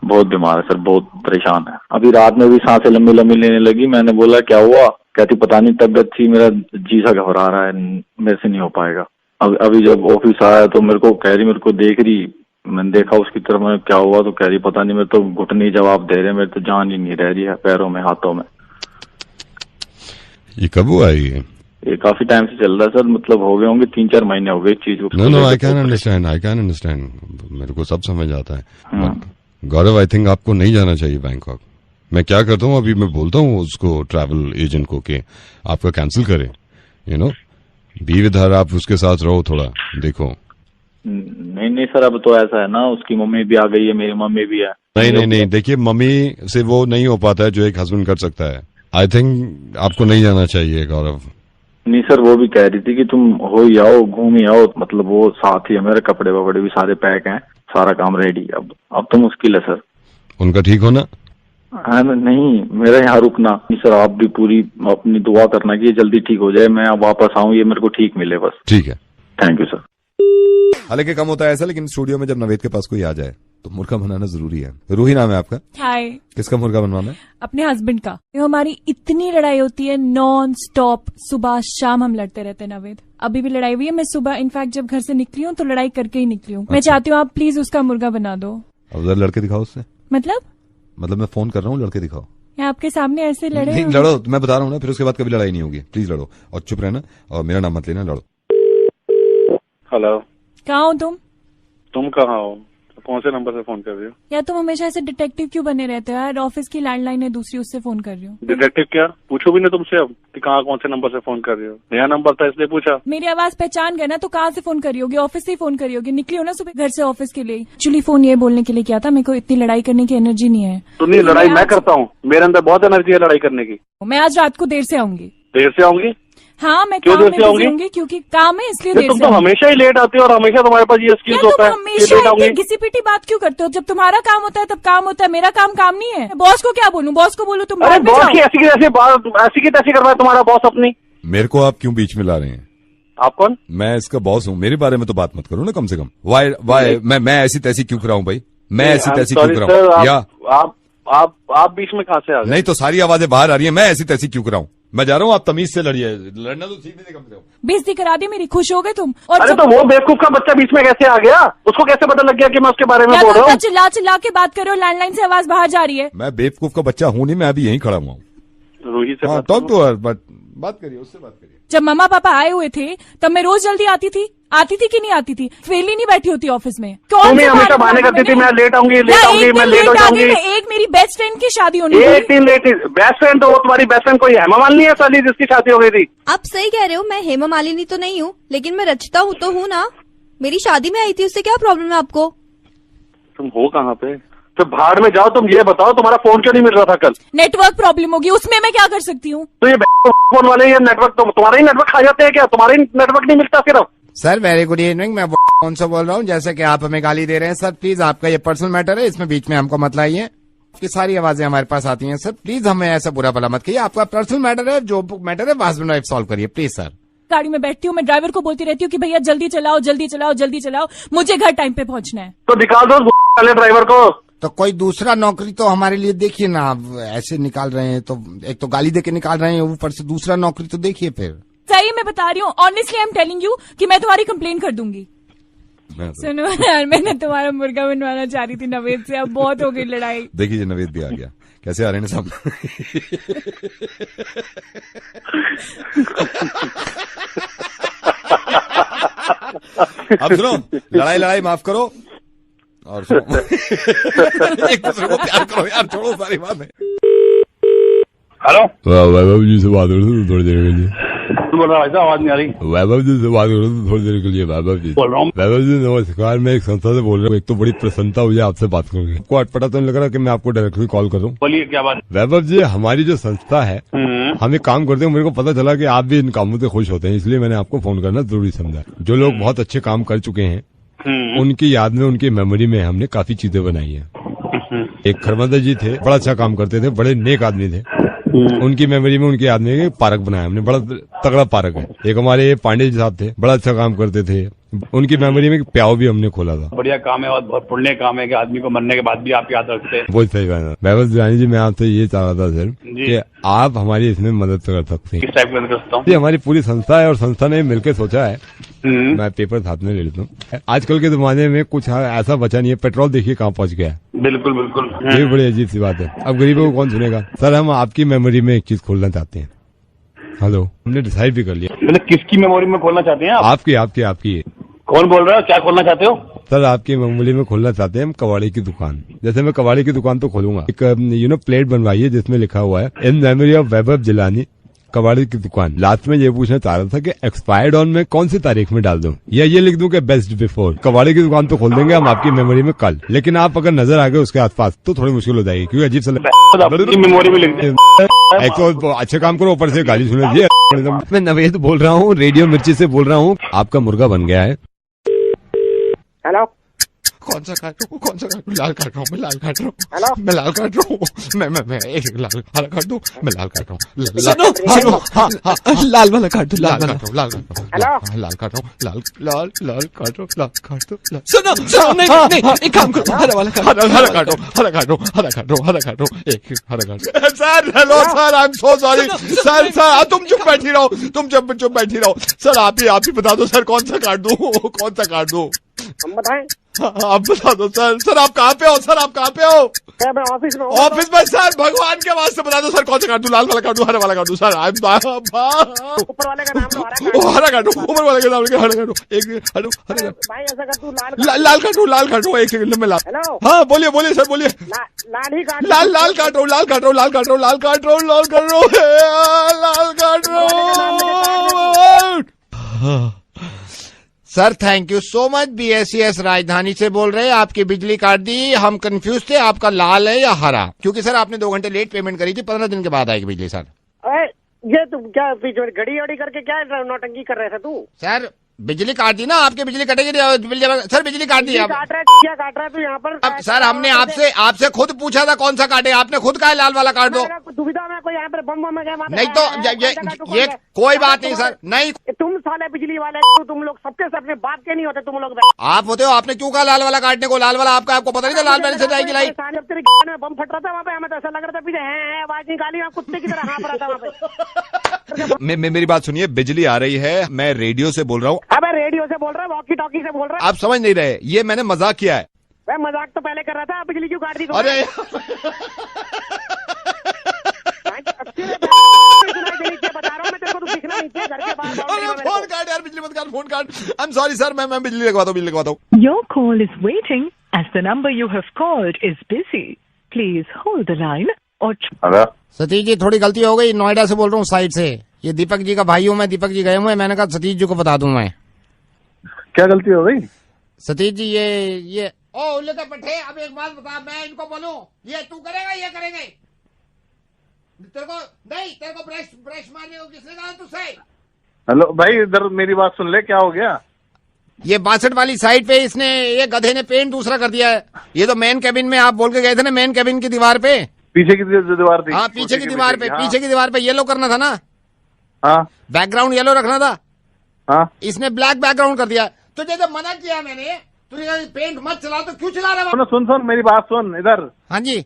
बहुत बीमार है सर, बहुत परेशान है। अभी रात में भी सांसें लंबी लंबी लेने लगी, मैंने बोला क्या हुआ, कहती पता नहीं तबियत थी, मेरा जी सा घबरा रहा है, मेरे से नहीं हो पाएगा। अभी जब ऑफिस आया तो मेरे को कह रही, मेरे को देख रही, मैंने देखा उसकी तरफ, मैं क्या हुआ, तो कह रही पता नहीं, मेरे तो घुटने जवाब दे रहे, मेरे तो जान ही नहीं रह रही है पैरों में हाथों में। ये कब हुआ ये? ये काफी टाइम से चल रहा है सर, मतलब हो गए होंगे 3-4 महीने हो गए इस चीज को। नो आई कैन अंडरस्टैंड, मेरे को सब समझ आता है। गौरव, आई थिंक आपको नहीं जाना चाहिए बैंकॉक। मैं क्या करता हूँ, अभी मैं बोलता हूँ उसको, ट्रैवल एजेंट को, कि आपका कैंसिल करे, you know, be with her, आप उसके साथ रहो थोड़ा, देखो। नहीं सर, अब तो ऐसा है ना, उसकी मम्मी भी आ गई है, मेरी मम्मी भी है। नहीं, देखिए मम्मी से वो नहीं हो पाता है जो एक हस्बैंड कर सकता है। आई थिंक आपको नहीं जाना चाहिए गौरव। नहीं सर, वो भी कह रही थी कि तुम हो ही आओ, घूम ही आओ, मतलब वो साथ ही है, मेरे कपड़े वपड़े भी सारे पैक हैं, सारा काम रेडी। अब तो मुश्किल है सर उनका ठीक होना। हाँ नहीं, मेरा यहाँ रुकना नहीं सर, आप भी पूरी अपनी दुआ करना कि ये जल्दी ठीक हो जाए, मैं अब वापस आऊँ, ये मेरे को ठीक मिले बस। ठीक है, थैंक यू सर। हालांकि कम होता है ऐसा, लेकिन स्टूडियो में जब नवेद के पास कोई आ जाए तो मुर्गा बनाना जरूरी है। रूही नाम है आपका? हाय। किसका मुर्गा बनवाना है? अपने हस्बैंड का। हमारी इतनी लड़ाई होती है नॉन स्टॉप, सुबह शाम हम लड़ते रहते हैं नवेद। अभी भी लड़ाई हुई है, मैं सुबह इनफैक्ट जब घर से निकली हूँ तो लड़ाई करके ही निकली हूँ। मैं चाहती हूँ आप प्लीज उसका मुर्गा बना दो। अब उधर लड़के दिखाओ उससे। मतलब मैं फोन कर रहा हूँ, लड़के दिखाओ। मैं आपके सामने ऐसे लड़े? नहीं लड़ो, मैं बता रहा हूँ ना, फिर उसके बाद कभी लड़ाई नहीं होगी। प्लीज लड़ो और चुप रहना, और मेरा नाम मत लेना, लड़ो। हेलो, कहाँ हो तुम कहाँ हो? कौन से नंबर से फोन कर रही हो? या तुम हमेशा ऐसे डिटेक्टिव क्यों बने रहते हो यार? ऑफिस की लैंडलाइन है दूसरी, उससे फोन कर रही हूँ। डिटेक्टिव क्या? पूछो भी नहीं तुमसे अब कि कहाँ कौन से नंबर से फोन कर रही हो। नया नंबर था इसलिए पूछा। मेरी आवाज पहचान गए ना, तो कहाँ से फोन करी होगी? ऑफिस से ही फोन करी होगी। निकली हो ना सुबह घर से ऑफिस के लिए। एक्चुअली फोन ये बोलने के लिए किया था, मेरे को इतनी लड़ाई करने की एनर्जी नहीं है। तो नहीं, लड़ाई मैं करता हूँ, मेरे अंदर बहुत एनर्जी है लड़ाई करने की। मैं आज रात को देर से आऊंगी। देर से आऊंगी? हाँ, मैं काम में बिजी होंगी क्योंकि काम है, इसलिए देर तुम से। तो हमेशा ही लेट आती हो और हमेशा तुम्हारे पास ये स्किल्स होता है। हमेशा घिसी पिटी बात क्यों करते हो? जब तुम्हारा काम होता है तब काम होता है, मेरा काम नहीं है। बॉस को क्या बोलूं? बॉस को बोलूं तुम? अरे बॉस की ऐसी की तैसी कर रहा है तुम्हारा बॉस अपनी। मेरे को आप क्यों बीच में ला रहे हैं? आप कौन? मैं इसका बॉस हूँ, मेरे बारे में तो बात मत करो ना कम से कम। वाई मैं ऐसी तैसी क्यों कराऊं भाई? मैं ऐसी तैसी क्यों कराऊं? या आप बीच में कहाँ से आ गए? नहीं तो सारी आवाजें बाहर आ रही है, मैं ऐसी तैसी क्यों कराऊं? मैं जा रहा हूँ, आप तमीज से लड़िए। लड़ना तो सीख कम से कम। बेइज्जती करा दी मेरी, खुश हो गए तुम? और अरे तो वो बेवकूफ का बच्चा बीच में कैसे आ गया? उसको कैसे पता लग गया कि मैं उसके बारे में बोल रहा हूँ? चिल्ला के बात करो, लैंडलाइन से आवाज बाहर जा रही है। मैं बेवकूफ का बच्चा हूँ नहीं, मैं अभी यहीं खड़ा हुआ हूँ। रूही से टॉक टू हर, बट बात करिए, उससे बात करिए। जब मम्मा पापा आए हुए थे तब मैं रोज जल्दी आती थी कि नहीं आती थी? फेली नहीं बैठी होती ऑफिस में। तुम हमेशा बहाने करती थी, मैं लेट आऊंगी, मैं लेट हो जाऊंगी। एक मेरी बेस्ट फ्रेंड की शादी होनी थी। एक दिन लेट। बेस्ट फ्रेंड तो वो तुम्हारी बेस्ट फ्रेंड कोई हेमा मालिनी है साली, जिसकी शादी हो गई थी। आप सही कह रहे हो, मैं हेमा मालिनी तो नहीं हूँ, लेकिन मैं रचिता हूँ तो हूँ ना। मेरी शादी में आई थी, उससे क्या प्रॉब्लम है आपको? तुम हो कहाँ पे? तो भाड़ में जाओ। तुम ये बताओ, तुम्हारा फोन क्यों नहीं मिल रहा था कल? नेटवर्क प्रॉब्लम होगी, उसमें मैं क्या कर सकती हूँ? तो ये फोन वाले ये नेटवर्क, तो तुम्हारा ही नेटवर्क खा जाते हैं क्या? तुम्हारा ही नेटवर्क नहीं मिलता सिर्फ? सर वेरी गुड इवनिंग, मैं फोन से बोल रहा हूँ। जैसे कि आप हमें गाली दे रहे हैं सर, प्लीज आपका ये पर्सनल मैटर है, इसमें बीच में हमको मत लाइए। आपकी सारी आवाजें हमारे पास आती हैं सर, प्लीज हमें ऐसा बुरा भला मत कहिए। आपका पर्सनल मैटर है, जो मैटर है हस्बैंड वाइफ सॉल्व करिए प्लीज सर। गाड़ी में बैठती हूँ, मैं ड्राइवर को बोलती रहती हूँ कि भैया जल्दी चलाओ, मुझे घर टाइम पे पहुंचना है। तो निकाल दो वाले ड्राइवर को। तो कोई दूसरा नौकरी तो हमारे लिए देखिए ना। आप ऐसे निकाल रहे हैं तो एक तो गाली देके निकाल रहे हैं, ऊपर से दूसरा नौकरी तो देखिए फिर। सही मैं बता रही हूँ, honestly I am telling you कि मैं तुम्हारी कंप्लेन कर दूंगी। सुनो यार, मैंने तुम्हारा मुर्गा बनवाना चाह रही थी नवेद से, अब बहुत हो गई लड़ाई। देखिए नवेद भी आ गया, कैसे आ रहे हैं साहब। अब सुनो, लड़ाई माफ करो और सुनो। एक दूसरे को प्यार करो यार, छोड़ो सारी बातें। हेलो, वैभव जी से बात करो थोड़ी देर के लिए। बोल रहा है, आवाज नहीं आ रही। वैभव जी से बात करो थोड़ी देर के लिए। वैभव जी बोल रहा हूँ। वैभव जी नमस्कार, मैं एक संस्था से बोल रहा हूँ। एक तो बड़ी प्रसन्नता हुई आपसे बात करके। आपको अटपटा तो नहीं लग रहा कि मैं आपको डायरेक्टली कॉल करूँ? बोलिए क्या बात। वैभव जी, हमारी जो संस्था है, हम एक काम करते हैं, मेरे को पता चला कि आप भी इन कामों से खुश होते हैं, इसलिए मैंने आपको फोन करना जरूरी समझा। जो लोग बहुत अच्छे काम कर चुके हैं उनकी याद में, उनकी मेमोरी में हमने काफी चीजें बनाई है। एक खरमंदर जी थे, बड़ा अच्छा काम करते थे, बड़े नेक आदमी थे। उनकी मेमोरी में, उनकी याद में एक पार्क बनाया हमने, बड़ा तगड़ा पार्क है। एक हमारे पांडे जी साहब थे, बड़ा अच्छा काम करते थे, उनकी मेमोरी में प्याव भी हमने खोला था। बढ़िया काम है और बहुत पुण्य काम है कि आदमी को मरने के बाद भी आप याद रखते हैं। बहुत सही बात है। वैभव जानी जी, मैं आपसे ये चाह रहा था सर कि आप हमारी इसमें मदद कर सकते हैं। किस टाइप की मदद कर सकता हूँ? ये हमारी पूरी संस्था है और संस्था ने मिलकर सोचा है, मैं पेपर साथ में ले लेता हूँ। आजकल के जमाने में कुछ ऐसा बचा नहीं है, पेट्रोल देखिए कहाँ पहुँच गया है। बिल्कुल बिल्कुल, ये बड़ी अजीब सी बात है। अब गरीबों को कौन सुनेगा? सर हम आपकी मेमोरी में एक चीज खोलना चाहते हैं। हेलो, हमने डिसाइड भी कर लिया। मतलब किसकी मेमोरी में खोलना चाहते हैं आप? आपकी। कौन बोल रहा है? क्या खोलना चाहते हो? सर आपकी मेमोरी में खोलना चाहते हैं हम कबाड़ी की दुकान। जैसे मैं कबाड़ी की दुकान तो खोलूंगा, एक प्लेट बनवाई है जिसमें लिखा हुआ है इन मेमोरी ऑफ वैभव जिलानी कबाड़ी की दुकान। लास्ट में ये पूछना चाह रहा था कि एक्सपायर्ड ऑन में कौन सी तारीख में डाल दूं, या ये लिख दूं कि बेस्ट बिफोर। कबाड़ी की दुकान तो खोल देंगे हम आपकी मेमोरी में कल, लेकिन आप अगर नजर आ गए उसके आसपास तो थोड़ी मुश्किल हो जाएगी, क्योंकि अजीब सा मेमोरी में लिख एक तो अच्छे काम करो, ऊपर से गाली सुन लीजिए। मैं नवेद बोल रहा हूँ, रेडियो मिर्ची से बोल रहा हूँ। आपका मुर्गा बन गया है। हेलो, कौन सा काटूं? लाल काट रहा हूँ, मैं लाल काट रहा हूँ, मैं लाल काट रहा हूँ, मैं एक लाल हरा काट दूं, मैं लाल काट रहा हूँ। सुनो, हाँ, लाल वाला काट दो, लाल काट रहा हूँ, लाल काट रहा हूँ, लाल काट दो। सुनो, नहीं, एक काम करो, हरा वाला काट, हरा काट दो, एक हरा काट। Sir, hello sir, I am so sorry sir, तुम चुप बैठी रहो, सर आप ही बता दो सर, कौन सा काट दूं? हम बताएं? आप बता दो सर, आप कहाँ पे हो? मैं ऑफिस में। ऑफिस में सर, भगवान के वास्ते बता दो सर, कौन सा काट दूं? लाल वाला काट दूं, हरा वाला काट दूं? सर ऊपर वाले का नाम लो, हरा काटो, ऊपर वाले का नाम लेके हरा काटो, एक हरा भाई ऐसा कर तू लाल काटो, एक सेकंड में लाल। हेलो, हाँ बोलिए सर, बोलिए। लाल ही काट। लाल काट रहा हूँ। Sir thank you so much, BSES राजधानी से बोल रहे हैं। आपकी बिजली काट दी, हम कंफ्यूज थे आपका लाल है या हरा, क्योंकि सर आपने 2 घंटे लेट पेमेंट करी थी, 15 दिन के बाद आएगी बिजली सर। ये तुम क्या घड़ी करके क्या नौटंकी कर रहे थे तू? सर बिजली काट दी ना, आपकी बिजली कटेगी सर, बिजली काट दी। क्या काट रहा है तू यहाँ पर? अब सर हमने आपसे खुद पूछा था कौन सा काटे, आपने खुद कहा लाल वाला काट दो। दुविधा में कोई यहाँ पर बम नहीं तो ये कोई बात नहीं सर, नहीं तुम साले बिजली वाले, तुम लोग सबके सब अपने बाप के नहीं होते तुम लोग। आप होते हो, आपने क्यों कहा लाल वाला काटने को? लाल वाला आपको पता नहीं था लाल वाले से जाएगी लाइट? जब तेरे में बम फट रहा था वहाँ पे, हमें तो ऐसा लग रहा था पीछे है आवाज निकाली, कुत्ते की तरह हाँफ रहा था वहाँ पे। मेरी बात सुनिए, बिजली आ रही है, मैं रेडियो से बोल रहा हूँ। अब रेडियो से बोल रहा है, वॉकी टॉकी से बोल रहा है। आप समझ नहीं रहे, ये मैंने मजाक किया है। मैं मजाक तो पहले कर रहा था, बिजली क्यों काट दी? अरे बता रहा हूँ मैं तेरे को, तू दिखना नहीं चाहिए घर के बाहर। फोन काट यार, बिजली मत काट, फोन काट। आई एम सॉरी सर, मैं बिजली लगवाता हूँ। Your call is waiting as the number you have called is busy. Please hold the line or... Satish ji थोड़ी गलती हो गई, नोएडा से बोल रहा हूँ साइड से। ये दीपक जी का भाई हूँ मैं, दीपक जी गए हुए, मैंने कहा सतीश जी को बता दूं मैं। क्या गलती हो गई? सतीश जी ये ओ उल्ले का पट्टे, अब एक बात बता, मैं इनको बोलूं ये तू करेगा, ये करेंगे? तेरे को ब्रश मारने को किसने कहा तुझसे? हेलो भाई, इधर मेरी बात सुन ले, क्या हो गया? ये 62 वाली साइड पे इसने, ये गधे ने पेंट दूसरा कर दिया है। ये तो मेन कैबिन में आप बोल के गए थे ना, मेन कैबिन की दीवार पे, पीछे की दीवार थी। हाँ पीछे की दीवार पे, पीछे की दीवार पे येलो करना था ना। हाँ, बैकग्राउंड येलो रखना था। हाँ, इसने ब्लैक बैकग्राउंड कर दिया। तुझे जब मना किया मैंने, तुझे पेंट मत चला, तो क्यों चला रहा है? सुन मेरी बात सुन इधर। हाँ जी।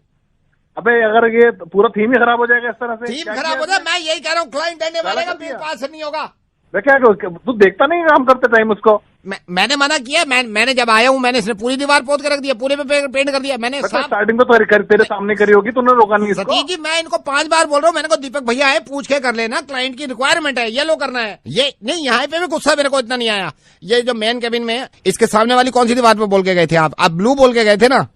अबे अगर ये पूरा थीम ही खराब हो जाएगा इस तरह से। थीम खराब हो जाए, मैं यही कह रहा हूँ, क्लाइंट देने वाले का बिल पास नहीं होगा। मैं क्या तू देखता नहीं काम करते टाइम उसको? मैंने मना किया, मैंने जब आया हूँ मैंने इसने पूरी दीवार पोत के रख दिया, पूरे पे पेंट कर दिया मैंने। स्टार्टिंग तो तेरे सामने करी होगी, तूने रोका नहीं इसको। सतीश जी मैं इनको 5 बार बोल रहा हूँ, मैंने को दीपक भैया है पूछ के कर लेना, क्लाइंट की रिक्वायरमेंट है, येलो करना है। ये नहीं, यहाँ पे भी गुस्सा मेरे को इतना नहीं आया। ये जो मेन केबिन में है, इसके सामने वाली कौन सी दीवार पे बोल के गए थे आप ब्लू बोल के गए थे ना?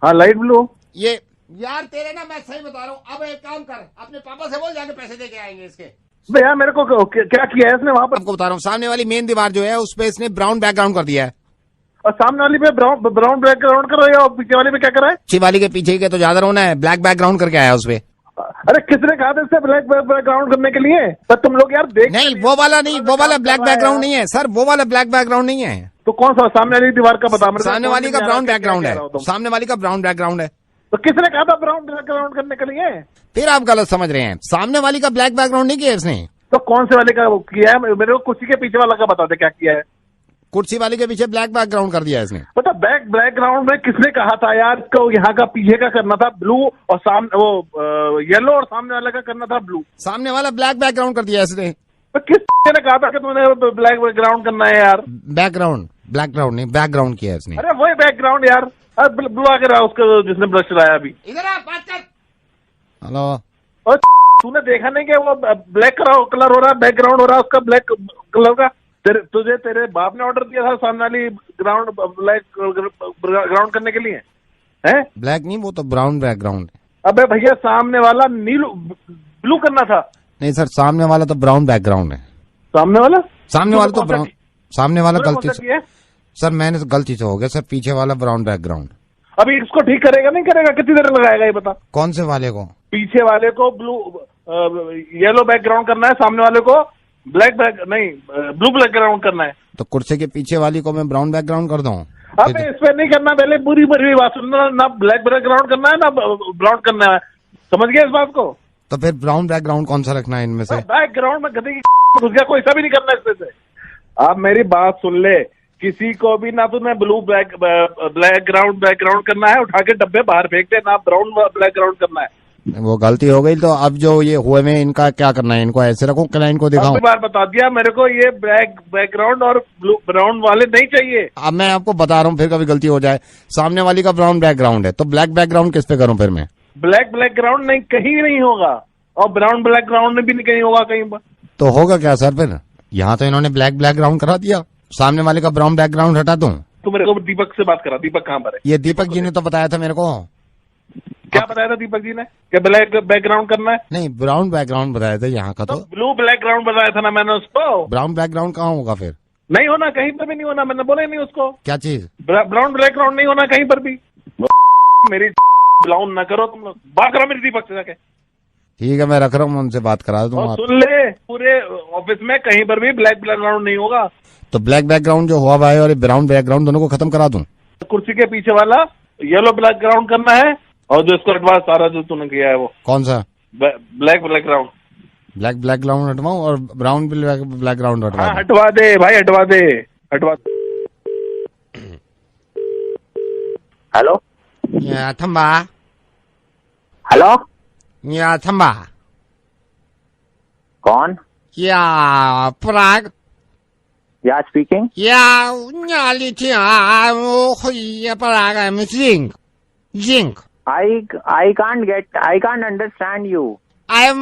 हाँ लाइट ब्लू। ये यार तेरे ना, मैं सही बता रहा हूँ, अब एक काम कर, अपने पापा से बोल, जाके पैसे दे के आएंगे इसके। भैया मेरे को क्या किया है इसने वहाँ पर? आपको बता रहा हूँ, सामने वाली मेन दीवार जो है उस पे इसने ब्राउन बैकग्राउंड कर दिया है। और सामने वाली पे ब्राउन बैकग्राउंड कर रही है, और पीछे वाली पे क्या कर रहा है? पीछे वाली के पीछे के तो ज्यादा रोना है, ब्लैक बैकग्राउंड करके आया उस पे। अरे किसने कहा था इससे ब्लैक बैकग्राउंड करने के लिए? तो तुम लोग यार देख नहीं, वो वाला नहीं, वो वाला ब्लैक बैकग्राउंड नहीं है सर, वो वाला ब्लैक बैकग्राउंड नहीं है। तो कौन सा? सामने वाली दीवार का बता मेरे। सामने वाली का ब्राउन बैकग्राउंड है, सामने वाली का ब्राउन बैकग्राउंड है। तो किसने कहा था ब्राउन बैकग्राउंड करने के लिए? फिर आप गलत समझ रहे हैं, सामने वाली का ब्लैक बैकग्राउंड नहीं किया इसने। तो कौन से वाले का किया है? मेरे को कुर्सी के पीछे वाला का बता दे क्या किया है। कुर्सी वाले के पीछे ब्लैक बैकग्राउंड कर दिया इसने। पता बैकग्राउंड में किसने कहा था यार? इसको यहाँ का पीछे का करना था ब्लू, और सामने वो येलो, और सामने वाले का करना था ब्लू। सामने वाला ब्लैक बैकग्राउंड कर दिया इसने। तो किस ने कहा था कि तुमने ब्लैक बैकग्राउंड करना है यार? बैकग्राउंड, ब्लैक ग्राउंड नहीं, बैकग्राउंड किया इसने। अरे वही बैकग्राउंड यार, ब्लू आके रहा उसका जिसने ब्रश चलाया अभी। इधर आ, बात कर। हेलो, तूने देखा नहीं कि वो ब्लैक कलर हो रहा है, बैकग्राउंड हो रहा है उसका ब्लैक कलर का। तुझे तेरे बाप ने ऑर्डर दिया था सामने वाली ग्राउंड ब्लैक ग्राउंड करने के लिए है? ब्लैक नहीं, वो तो ब्राउन बैकग्राउंड है। अबे भैया सामने वाला नीलू ब्लू करना था। नहीं सर, सामने वाला तो ब्राउन बैकग्राउंड है। सामने वाला तो ब्राउन, सामने वाला गलती से है? सर मैंने तो गलती से हो गया सर, पीछे वाला ब्राउन बैकग्राउंड। अभी इसको ठीक करेगा नहीं करेगा? कितनी देर लगाएगा ये बता? कौन से वाले को? पीछे वाले को ब्लू येलो बैकग्राउंड करना है, सामने वाले को ब्लैक ब्लू बैकग्राउंड करना है। तो कुर्सी के पीछे वाली को मैं ब्राउन बैकग्राउंड कर दूं? अब इस पे नहीं करना, पहले पूरी बात सुनना। ना ब्लैक बैकग्राउंड करना है ना ब्राउन करना है, समझ गया इस बात को? तो फिर ब्राउन बैकग्राउंड कौन सा रखना है इनमें से? बैकग्राउंड में गधे की घुस गया, कोई सा भी नहीं करना इसमें से। आप मेरी बात सुन ले, किसी को भी ना तुम्हें ब्लू बैकग्राउंड करना है, उठा के डब्बे बाहर फेंक दे, ना ब्राउन बैकग्राउंड करना है। वो गलती हो गई। तो अब जो ये हुए में इनका क्या करना है? इनको ऐसे रखूं, क्लाइंट को दिखाऊं? बार बता दिया मेरे को, ये ब्लैक बैकग्राउंड और ब्लू ब्राउन वाले नहीं चाहिए। अब मैं आपको बता रहा हूँ, फिर कभी गलती हो जाए। सामने वाली का ब्राउन बैकग्राउंड है, तो ब्लैक बैकग्राउंड किस पे करूँ फिर मैं? ब्लैक बैकग्राउंड नहीं, कहीं नहीं होगा, और ब्राउन बैकग्राउंड भी नहीं कहीं होगा कहीं पर। तो होगा क्या सर फिर? यहाँ तो इन्होंने ब्लैक बैकग्राउंड करा दिया, सामने वाले का ब्राउन बैकग्राउंड हटा दूं? तो मेरे को दीपक से बात करा। दीपक कहाँ पर है? ये दीपक जी ने तो बताया था मेरे को। क्या बताया था दीपक जी ने? क्या ब्लैक बैकग्राउंड करना है? नहीं, ब्राउन बैकग्राउंड बताया था यहाँ का। तो ब्लू बैकग्राउंड बताया था ना मैंने उसको। ब्राउन बैकग्राउंड कहाँ होगा फिर? नहीं होना, कहीं पर भी नहीं होना, मैंने बोला ही नहीं उसको। क्या चीज? ब्राउन बैकग्राउंड नहीं होना कहीं पर भी। मेरी ब्राउन ना करो तुम लोग, बात करो मेरी दीपक से जाके। ठीक है, मैं रख रहा हूँ, उनसे बात करा दूंगा। सुन ले, पूरे ऑफिस में कहीं पर भी ब्लैक बैकग्राउंड नहीं होगा। तो ब्लैक बैकग्राउंड जो हुआ भाई और ब्राउन बैकग्राउंड दोनों को खत्म करा दूं? कुर्सी के पीछे वाला येलो बैकग्राउंड करना है, और जो इसको हटवा सारा जो तूने किया है वो। कौन सा? Black background. ब्लैक बैकग्राउंड हटवाऊं और ब्राउन बैकग्राउंड हटवा? हाँ, हटवा दे भाई, हटवा दे, हटवा। हेलो थम्बा। हेलो थम्बा कौन? या पराग? या speaking? Parag, I'm Zing. I can't understand you. I'm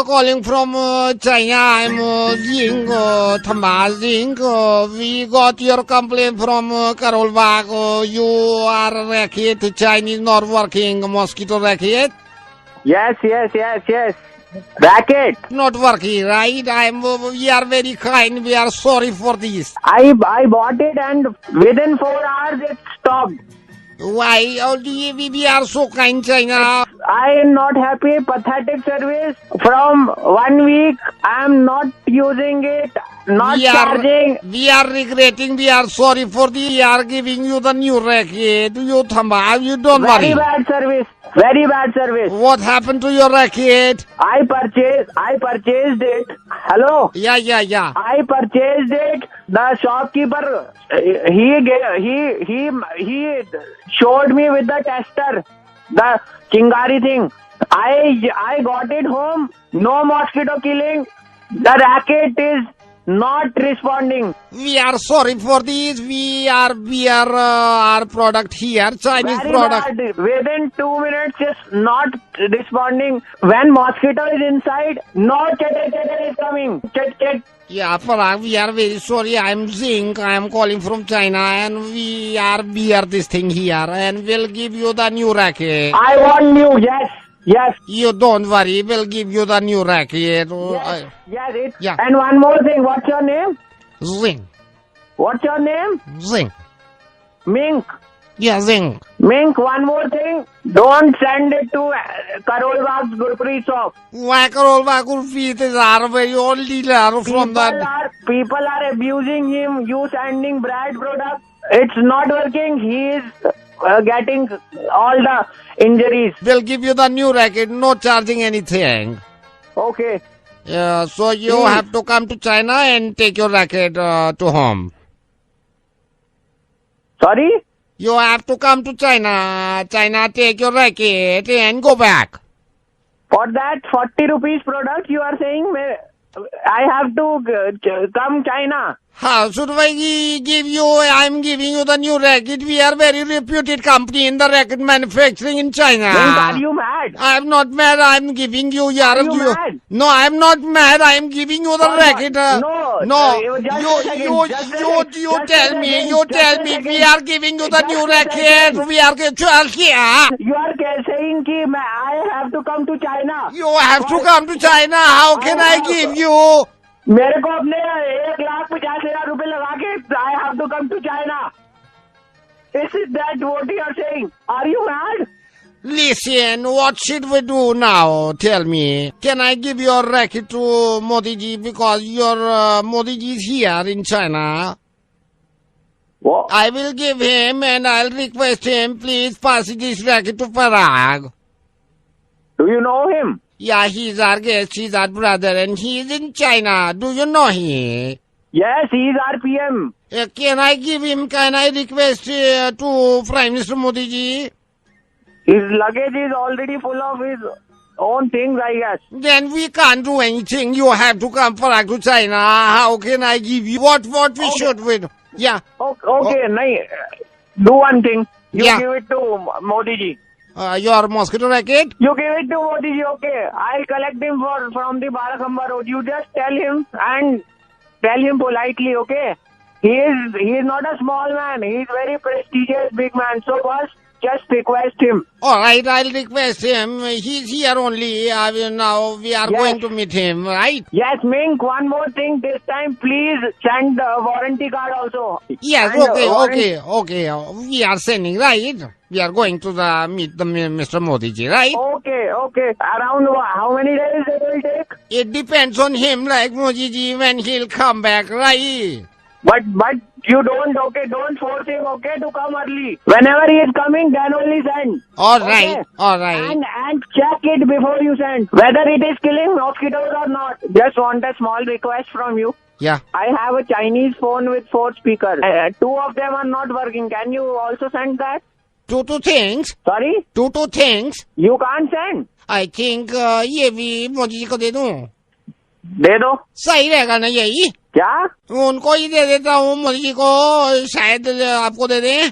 calling from China. I'm Zing, Thamba Zing. We got your complaint from Karol Bagh. You are racket, Chinese not working, mosquito racket. Yes. Racket. Not working, right? We are very kind. We are sorry for this. I bought it and within 4 hours it stopped. Why? We are so kind, China. I am not happy. Pathetic service. From 1 week, I am not using it. Not charging. We are regretting. We are sorry for the. We are giving you the new racket. You Thamba, you don't worry. Very bad service. What happened to your racket? I purchased it. Hello? Yeah. I purchased it. The shopkeeper, he showed me with the tester, the Chingari thing. I got it home. No mosquito killing. The racket is not responding. We are sorry for this. We are our product here, Chinese Very product. bad. Within 2 minutes, just not responding. When mosquito is inside, no chatter is coming. Chat. Yeah, Parag, we are very sorry. I am Zing. I am calling from China, and we are this thing here, and we'll give you the new racket. I want new. Yes. You don't worry. We'll give you the new racket. Yeah. And one more thing. What's your name? Zing. What's your name? Zing. Mink. Yeah, Zing. Mink, one more thing. Don't send it to Karol Bagh's Gurpreet shop. Why Karol Bagh Gurpreet is our very old dealer from that. People are abusing him. You sending brand product. It's not working. He is getting all the injuries. We'll give you the new racket. No charging anything. Okay. Yeah, so you have to come to China and take your racket to home. Sorry? You have to come to China. China, take your racket and go back. For that 40 rupees product, you are saying I have to come China. How should I give you? I'm giving you the new racket. We are very reputed company in the racket manufacturing in China. Are you mad? I'm not mad. I'm giving you. Are you mad? No, I'm not mad. I'm giving you the racket. No. You tell me. You tell me. We are giving you the new racket. We are here. You are saying कि I have to come to China. You have to come to China. How can I give you? मेरे को अपने 1,50,000 रुपए लगा के I have to come to China. Is that what you are saying? Are you mad? Listen, what should we do now? Tell me. Can I give your racket to Modi ji because your Modi ji is here in China? What? I will give him and I'll request him, please pass this racket to Parag. Do you know him? Yeah, he's our guest, he's our brother, and he's in China. Do you know him? Yes, he's our PM. Can I give him, can I request to Prime Minister Modi ji? His luggage is already full of his own things, I guess. Then we can't do anything. You have to come to China. How can I give you? What we should we do? Yeah. Okay, do one thing. You give it to Modi ji. Your mosquito racket? You give it to Modi ji, okay. I'll collect him from the Barakhamba Road. You just tell him and tell him politely, okay? He is not a small man. He is very prestigious big man. So first, just request him. Alright, I'll request him. He's here only. Now we are going to meet him, right? Yes, Mink, one more thing. This time, please send the warranty card also. Yes, okay. We are sending, right? We are going to meet Mr. Modi ji, right? Okay. Around how many days it will take? It depends on him, like Modi ji, when he'll come back, right? But you don't force him, okay, to come early. Whenever he is coming, then only send. Alright. And check it before you send. Whether it is killing mosquitoes or not. Just want a small request from you. Yeah. I have a Chinese phone with 4 speakers. 2 of them are not working. Can you also send that? Two things? Sorry? Two things? You can't send. I think ये भी मोदी जी को दे दूं. दे दो. सही रहेगा ना यही? क्या? उनको ही दे देता हूँ मोदी जी को, शायद आपको दे दें.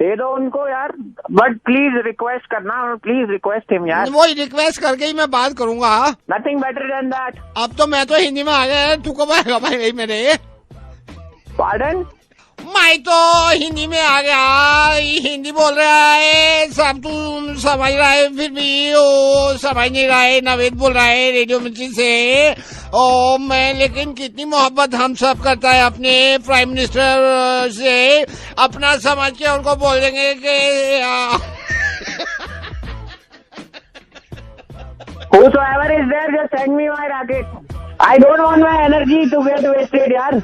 दे दो उनको यार. बट प्लीज रिक्वेस्ट करना, प्लीज रिक्वेस्ट हिम यार. वही रिक्वेस्ट करके ही मैं बात करूंगा. Nothing better than that. अब तो मैं तो हिंदी में आ गया. तू कब आएगा भाई मेरे? पार्डन? मैं तो हिंदी में आ गया. हिंदी बोल रहा है सब, तू समझ रहा है, फिर भी वो समझ नहीं रहा है. नवेद बोल रहा है रेडियो मिर्ची से. ओ मैं, लेकिन कितनी मोहब्बत हम सब करता है अपने प्राइम मिनिस्टर से. अपना समझ के उनको बोल देंगे कि whosoever is there, just send me my racket. I don't want my energy to get wasted, yaar.